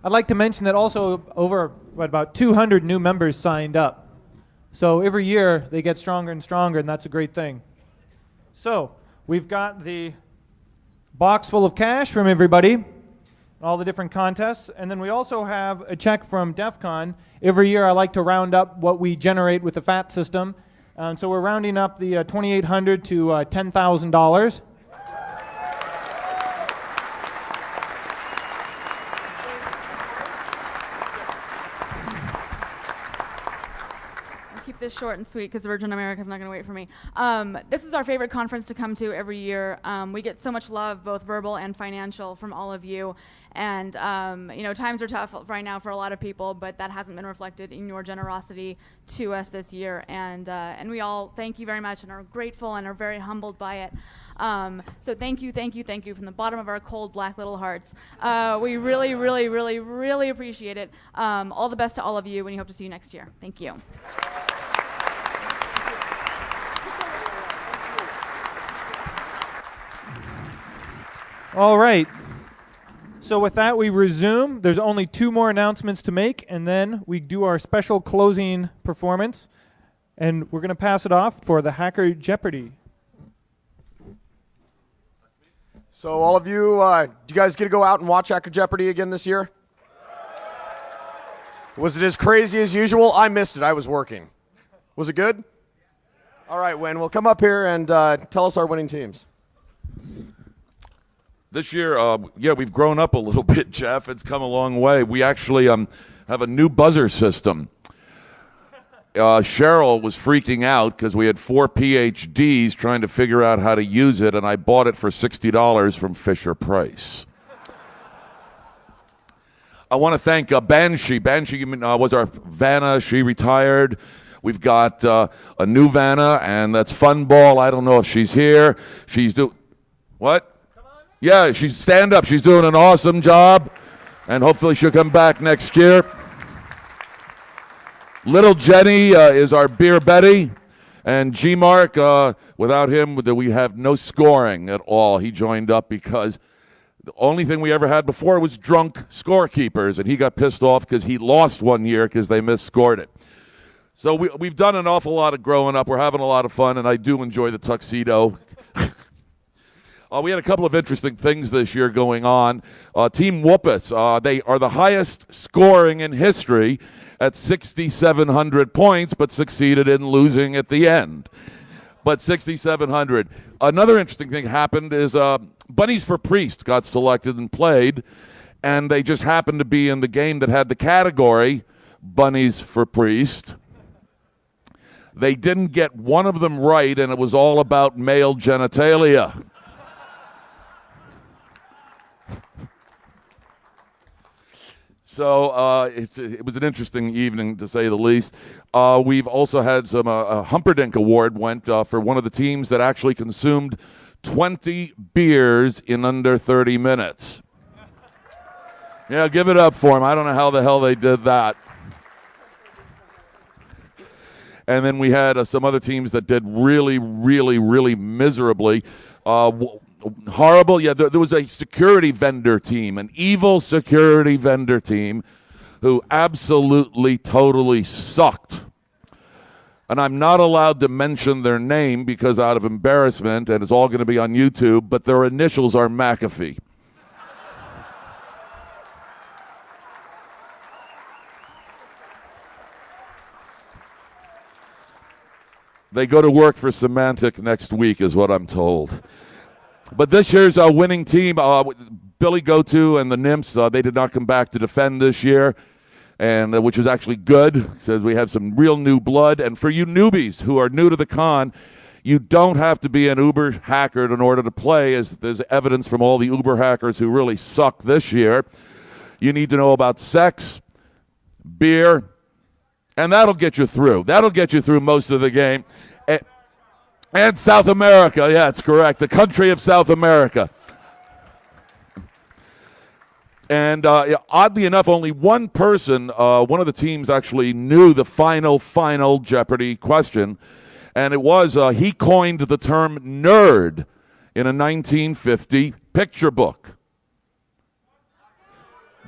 I'd like to mention that also over about 200 new members signed up. So every year they get stronger and stronger, and that's a great thing. So we've got the box full of cash from everybody, all the different contests, and then we also have a check from Defcon. Every year I like to round up what we generate with the FAT system, so we're rounding up the $2,800 to $10,000. Keep this short and sweet because Virgin America is not going to wait for me. This is our favorite conference to come to every year. We get so much love, both verbal and financial, from all of you. And times are tough right now for a lot of people, but that hasn't been reflected in your generosity to us this year. And we all thank you very much and are grateful and are very humbled by it. So thank you from the bottom of our cold black little hearts. We really, really, really, really appreciate it. All the best to all of you, and we hope to see you next year. Thank you. All right. So with that, we resume. There's only 2 more announcements to make, and then we do our special closing performance. And we're going to pass it off for the Hacker Jeopardy. So all of you, do you guys get to go out and watch Hacker Jeopardy again this year? Was it as crazy as usual? I missed it. I was working. Was it good? All right, Wayne, we'll come up here and tell us our winning teams. This year, we've grown up a little bit, Jeff. It's come a long way. We actually have a new buzzer system. Cheryl was freaking out because we had 4 PhDs trying to figure out how to use it, and I bought it for $60 from Fisher Price. I want to thank Banshee. Banshee was our Vanna. She retired. We've got a new Vanna, and that's Funball. I don't know if she's here. She's what? Yeah, she's stand up. She's doing an awesome job, and hopefully she'll come back next year. Little Jenny is our Beer Betty, and G-Mark, without him, we have no scoring at all. He joined up because the only thing we ever had before was drunk scorekeepers, and he got pissed off because he lost one year because they misscored it. So we've done an awful lot of growing up. We're having a lot of fun, and I do enjoy the tuxedo. We had a couple of interesting things this year going on. Team Whoopus, they are the highest scoring in history at 6,700 points, but succeeded in losing at the end. But 6,700. Another interesting thing happened is Bunnies for Priest got selected and played, and they just happened to be in the game that had the category Bunnies for Priest. They didn't get one of them right, and it was all about male genitalia. So it was an interesting evening, to say the least. We've also had some Humperdinck Award went for one of the teams that actually consumed 20 beers in under 30 minutes. Yeah, give it up for them. I don't know how the hell they did that. And then we had some other teams that did really, really, really miserably. Horrible. Yeah, there was a security vendor team, an evil security vendor team who absolutely, totally sucked. And I'm not allowed to mention their name because out of embarrassment, and it's all going to be on YouTube, but their initials are McAfee. They go to work for Symantec next week, is what I'm told. But this year's winning team, Billy Goto and the Nymphs, they did not come back to defend this year, and which was actually good, says we have some real new blood. And for you newbies who are new to the con, you don't have to be an Uber hacker in order to play, as there's evidence from all the Uber hackers who really suck this year. You need to know about sex, beer, and that'll get you through. That'll get you through most of the game. And South America, yeah, it's correct. The country of South America. And oddly enough, only one person, one of the teams actually knew the final Jeopardy question. And it was, he coined the term nerd in a 1950 picture book.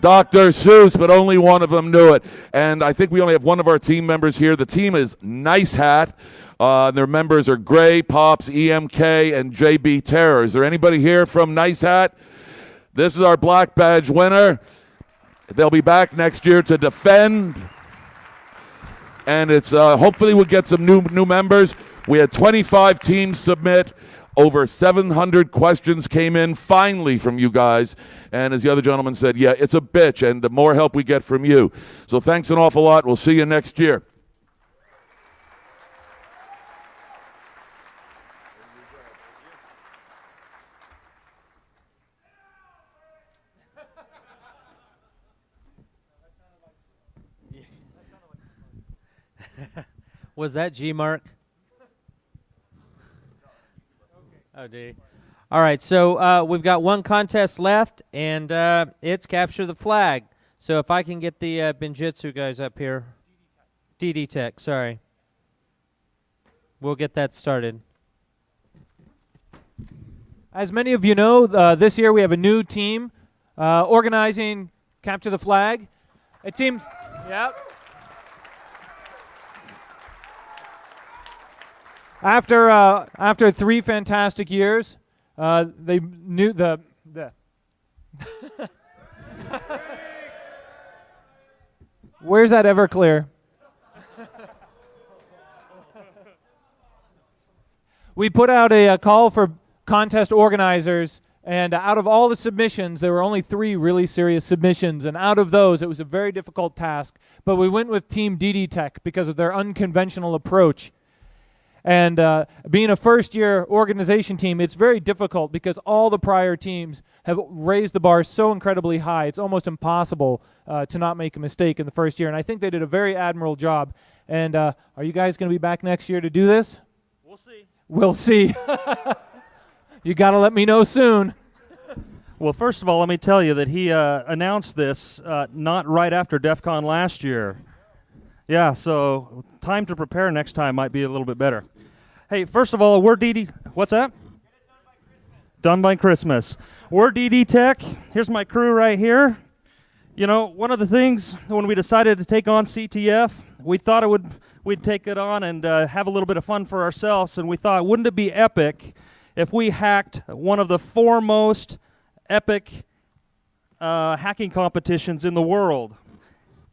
Dr. Seuss, but only one of them knew it. And I think we only have one of our team members here. The team is Nice Hat. Their members are Gray, Pops, EMK, and JB Terror. Is there anybody here from Nice Hat? This is our Black Badge winner. They'll be back next year to defend. And it's hopefully we'll get some new members. We had 25 teams submit. Over 700 questions came in finally from you guys. And as the other gentleman said, yeah, it's a bitch, and the more help we get from you. So thanks an awful lot. We'll see you next year. Was that G-Mark? Oh, D. All right, so we've got one contest left, and it's Capture the Flag. So if I can get the Benjitsu guys up here. DD Tech, sorry. We'll get that started. As many of you know, this year we have a new team organizing Capture the Flag. It seems, yep. After 3 fantastic years, they knew the Where's that Everclear? We put out a call for contest organizers, and out of all the submissions, there were only 3 really serious submissions, and out of those, it was a very difficult task. But we went with Team DD Tech because of their unconventional approach. And being a first-year organization team, it's very difficult because all the prior teams have raised the bar so incredibly high. It's almost impossible to not make a mistake in the first year. And I think they did a very admirable job. And are you guys going to be back next year to do this? We'll see. We'll see. You got to let me know soon. Well, first of all, let me tell you that he announced this not right after Defcon last year. Yeah, so time to prepare next time might be a little bit better. Hey, first of all, we're DD. What's that? Done by Christmas. We're DD Tech. Here's my crew right here. You know, one of the things when we decided to take on CTF, we thought we'd take it on and have a little bit of fun for ourselves, and we thought, wouldn't it be epic if we hacked one of the foremost epic hacking competitions in the world?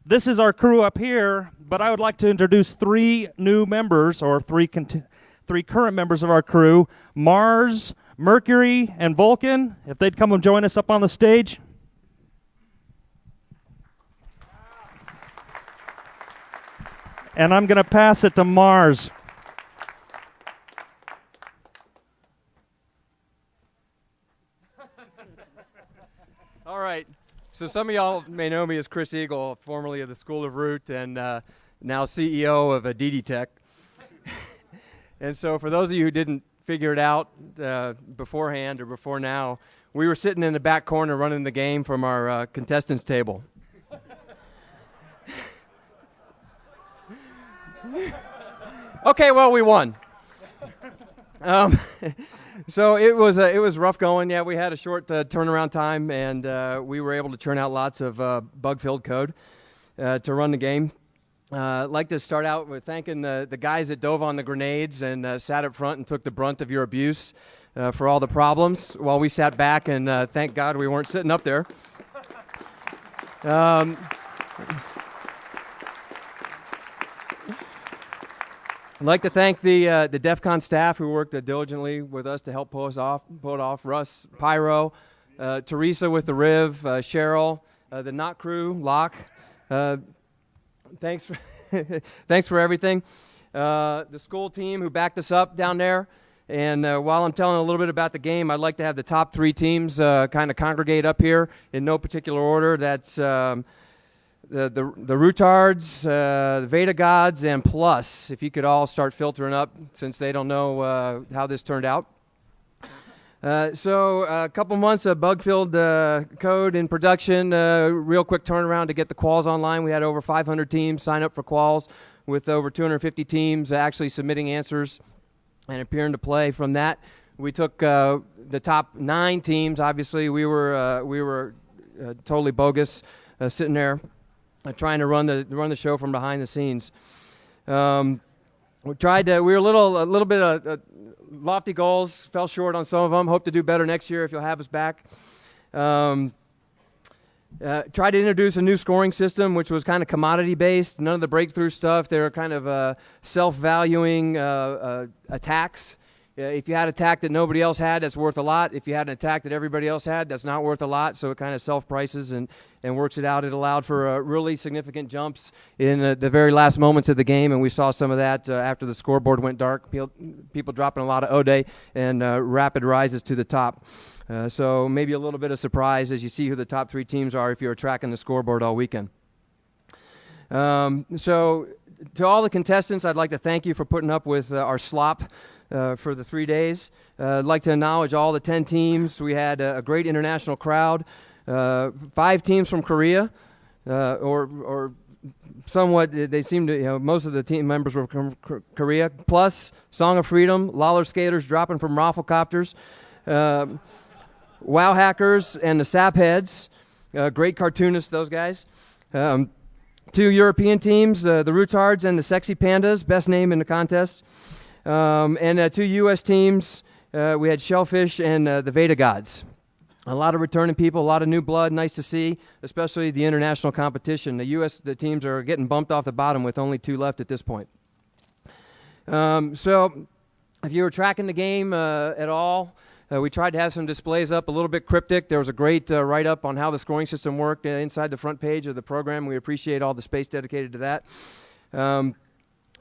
This is our crew up here, but I would like to introduce 3 new members, or 3 current members of our crew, Mars, Mercury, and Vulcan. If they'd come and join us up on the stage. And I'm going to pass it to Mars. All right. So some of y'all may know me as Chris Eagle, formerly of the School of Root and now CEO of DD Tech. And so for those of you who didn't figure it out beforehand or before now, we were sitting in the back corner running the game from our contestants table. Okay, well, we won. So it was rough going. Yeah, we had a short turnaround time, and we were able to churn out lots of bug-filled code to run the game. I'd like to start out with thanking the guys that dove on the grenades and sat up front and took the brunt of your abuse for all the problems while we sat back, and thank God we weren't sitting up there. I'd like to thank the Defcon staff who worked diligently with us to help pull it off. Russ, Pyro, Teresa with the Riv, Cheryl, the Knot crew, Locke. Thanks for everything. The school team who backed us up down there. And while I'm telling a little bit about the game, I'd like to have the top 3 teams kind of congregate up here in no particular order. That's the Rutards, the Veda Gods, and Plus, if you could all start filtering up since they don't know how this turned out. So a couple months of bug-filled code in production, real quick turnaround to get the quals online. We had over 500 teams sign up for quals with over 250 teams actually submitting answers and appearing to play. From that, we took the top 9 teams. Obviously, we were totally bogus sitting there. Trying to run the show from behind the scenes. We were a little bit lofty goals, fell short on some of them. Hope to do better next year if you'll have us back. Tried to introduce a new scoring system, which was kind of commodity based. None of the breakthrough stuff. They were kind of self-valuing attacks. If you had an attack that nobody else had, that's worth a lot. If you had an attack that everybody else had, that's not worth a lot. So it kind of self-prices and works it out. It allowed for really significant jumps in the very last moments of the game, and we saw some of that after the scoreboard went dark. People dropping a lot of Ode and rapid rises to the top. So maybe a little bit of surprise as you see who the top 3 teams are if you were tracking the scoreboard all weekend. So to all the contestants, I'd like to thank you for putting up with our slop for the 3 days. I'd like to acknowledge all the 10 teams. We had a great international crowd. 5 teams from Korea, or somewhat, they seem to, most of the team members were from Korea, plus Song of Freedom, Lawler Skaters dropping from Rafflecopters, Wow Hackers, and the Sapheads, great cartoonists, those guys. 2 European teams, the Rutards and the Sexy Pandas, best name in the contest. And 2 U.S. teams, we had Shellfish and the Veda Gods. A lot of returning people, a lot of new blood. Nice to see, especially the international competition. The teams are getting bumped off the bottom with only 2 left at this point. So if you were tracking the game at all, we tried to have some displays up, a little bit cryptic. There was a great write-up on how the scoring system worked inside the front page of the program. We appreciate all the space dedicated to that.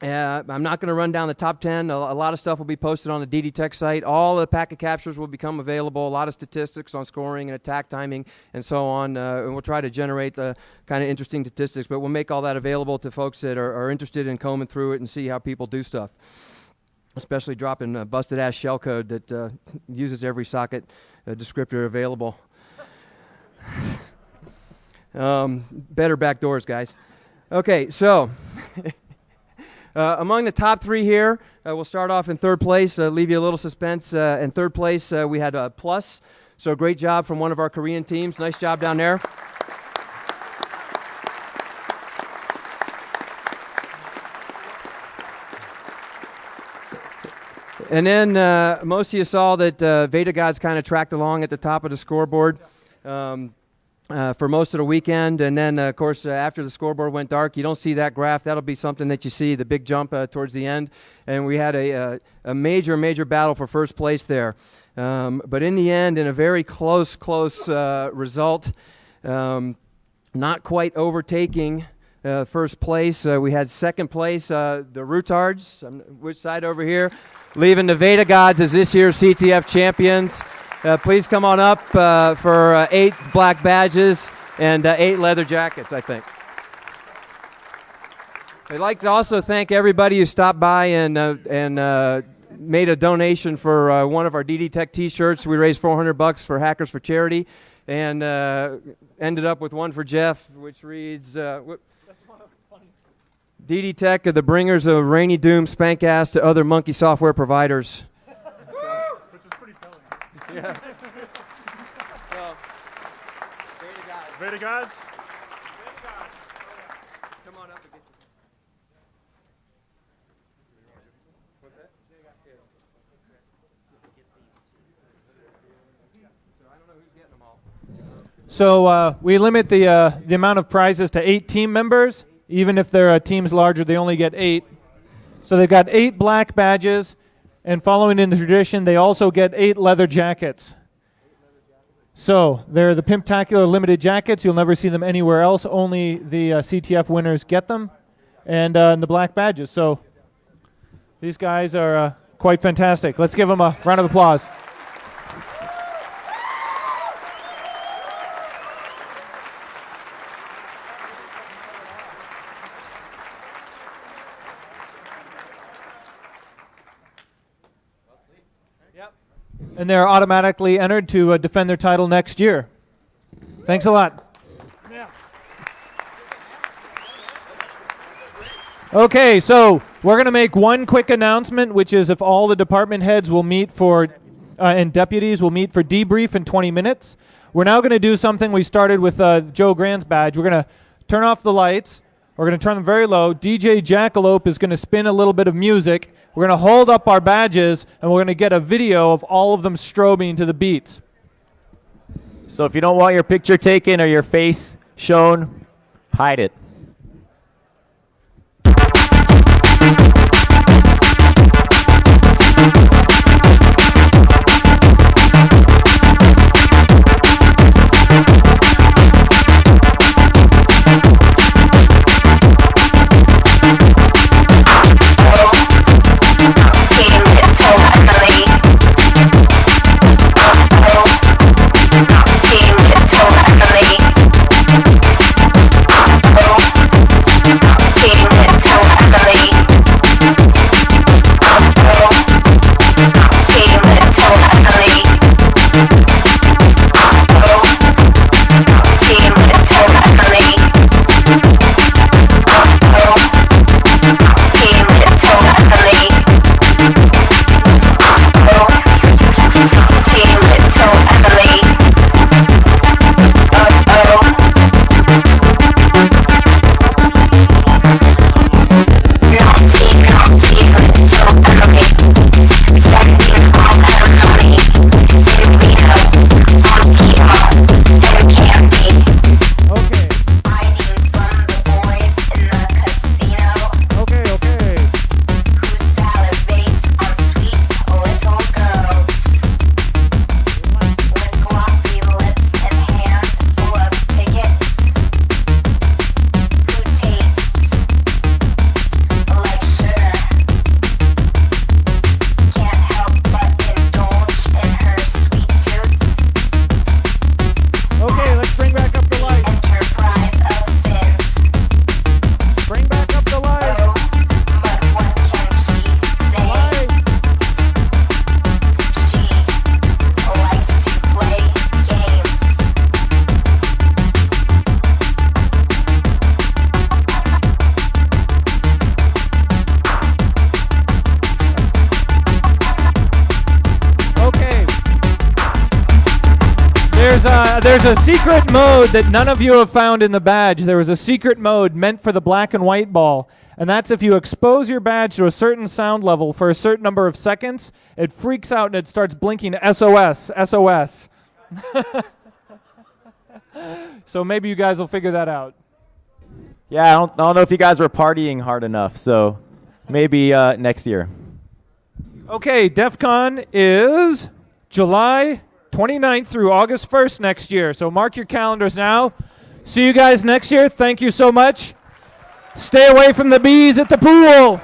I'm not going to run down the top 10. A lot of stuff will be posted on the DD Tech site. All the packet captures will become available. A lot of statistics on scoring and attack timing and so on. And we'll try to generate kind of interesting statistics, but we'll make all that available to folks that are interested in combing through it and see how people do stuff, especially dropping busted-ass shellcode that uses every socket descriptor available. Better backdoors, guys. Okay, so... among the top 3 here, we'll start off in 3rd place, leave you a little suspense. In 3rd place, we had a plus, so great job from one of our Korean teams. Nice job down there. And then most of you saw that Veda Gods kind of tracked along at the top of the scoreboard. For most of the weekend, and then of course after the scoreboard went dark, you don't see that graph. That'll be something that you see, the big jump towards the end. And we had a major battle for first place there, but in the end, in a very close result, not quite overtaking first place, we had 2nd place, the Rutards, which side over here, leaving the Veda Gods as this year's CTF champions. Please come on up for 8 black badges and 8 leather jackets, I think. I'd like to also thank everybody who stopped by and made a donation for one of our DD Tech T-shirts. We raised $400 for Hackers for Charity, and ended up with one for Jeff, which reads, DD Tech are the bringers of Rainy Doom spank ass to other monkey software providers. Yeah. So, Veda Gods. Come on up and get What's that? So I don't know who's getting them all. So we limit the amount of prizes to 8 team members. Even if their team's larger, they only get 8. So they've got 8 black badges. And following in the tradition, they also get 8 leather jackets. So they're the Pimptacular limited jackets. You'll never see them anywhere else. Only the CTF winners get them. And the black badges. So these guys are quite fantastic. Let's give them a round of applause. And they're automatically entered to defend their title next year. Thanks a lot. Yeah. Okay, so we're going to make one quick announcement, which is if all the department heads will meet for, and deputies will meet for debrief in 20 minutes. We're now going to do something we started with Joe Grant's badge. We're going to turn off the lights. We're going to turn them very low. DJ Jackalope is going to spin a little bit of music. We're going to hold up our badges, and we're going to get a video of all of them strobing to the beats. So if you don't want your picture taken or your face shown, hide it. Team Emily. There's a secret mode that none of you have found in the badge. There was a secret mode meant for the black and white ball, and that's if you expose your badge to a certain sound level for a certain number of seconds, it freaks out and it starts blinking SOS, SOS. So maybe you guys will figure that out. Yeah, I don't know if you guys were partying hard enough, so maybe next year. Okay, Defcon is July 29th through August 1st next year. So mark your calendars now. See you guys next year. Thank you so much. Stay away from the bees at the pool.